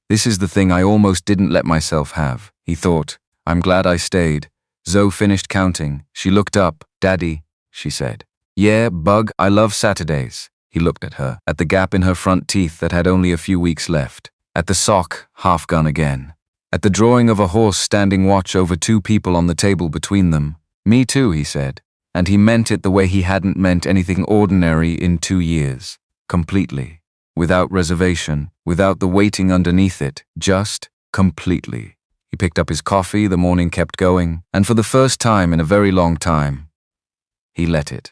This is the thing I almost didn't let myself have, he thought. I'm glad I stayed. Zoe finished counting. She looked up. Daddy, she said. Yeah, Bug, I love Saturdays. He looked at her, at the gap in her front teeth that had only a few weeks left, at the sock, half gone again, at the drawing of a horse standing watch over 2 people on the table between them. Me too, he said. And he meant it the way he hadn't meant anything ordinary in 2 years. Completely. Without reservation, without the waiting underneath it, just completely. He picked up his coffee, the morning kept going, and for the first time in a very long time, he let it.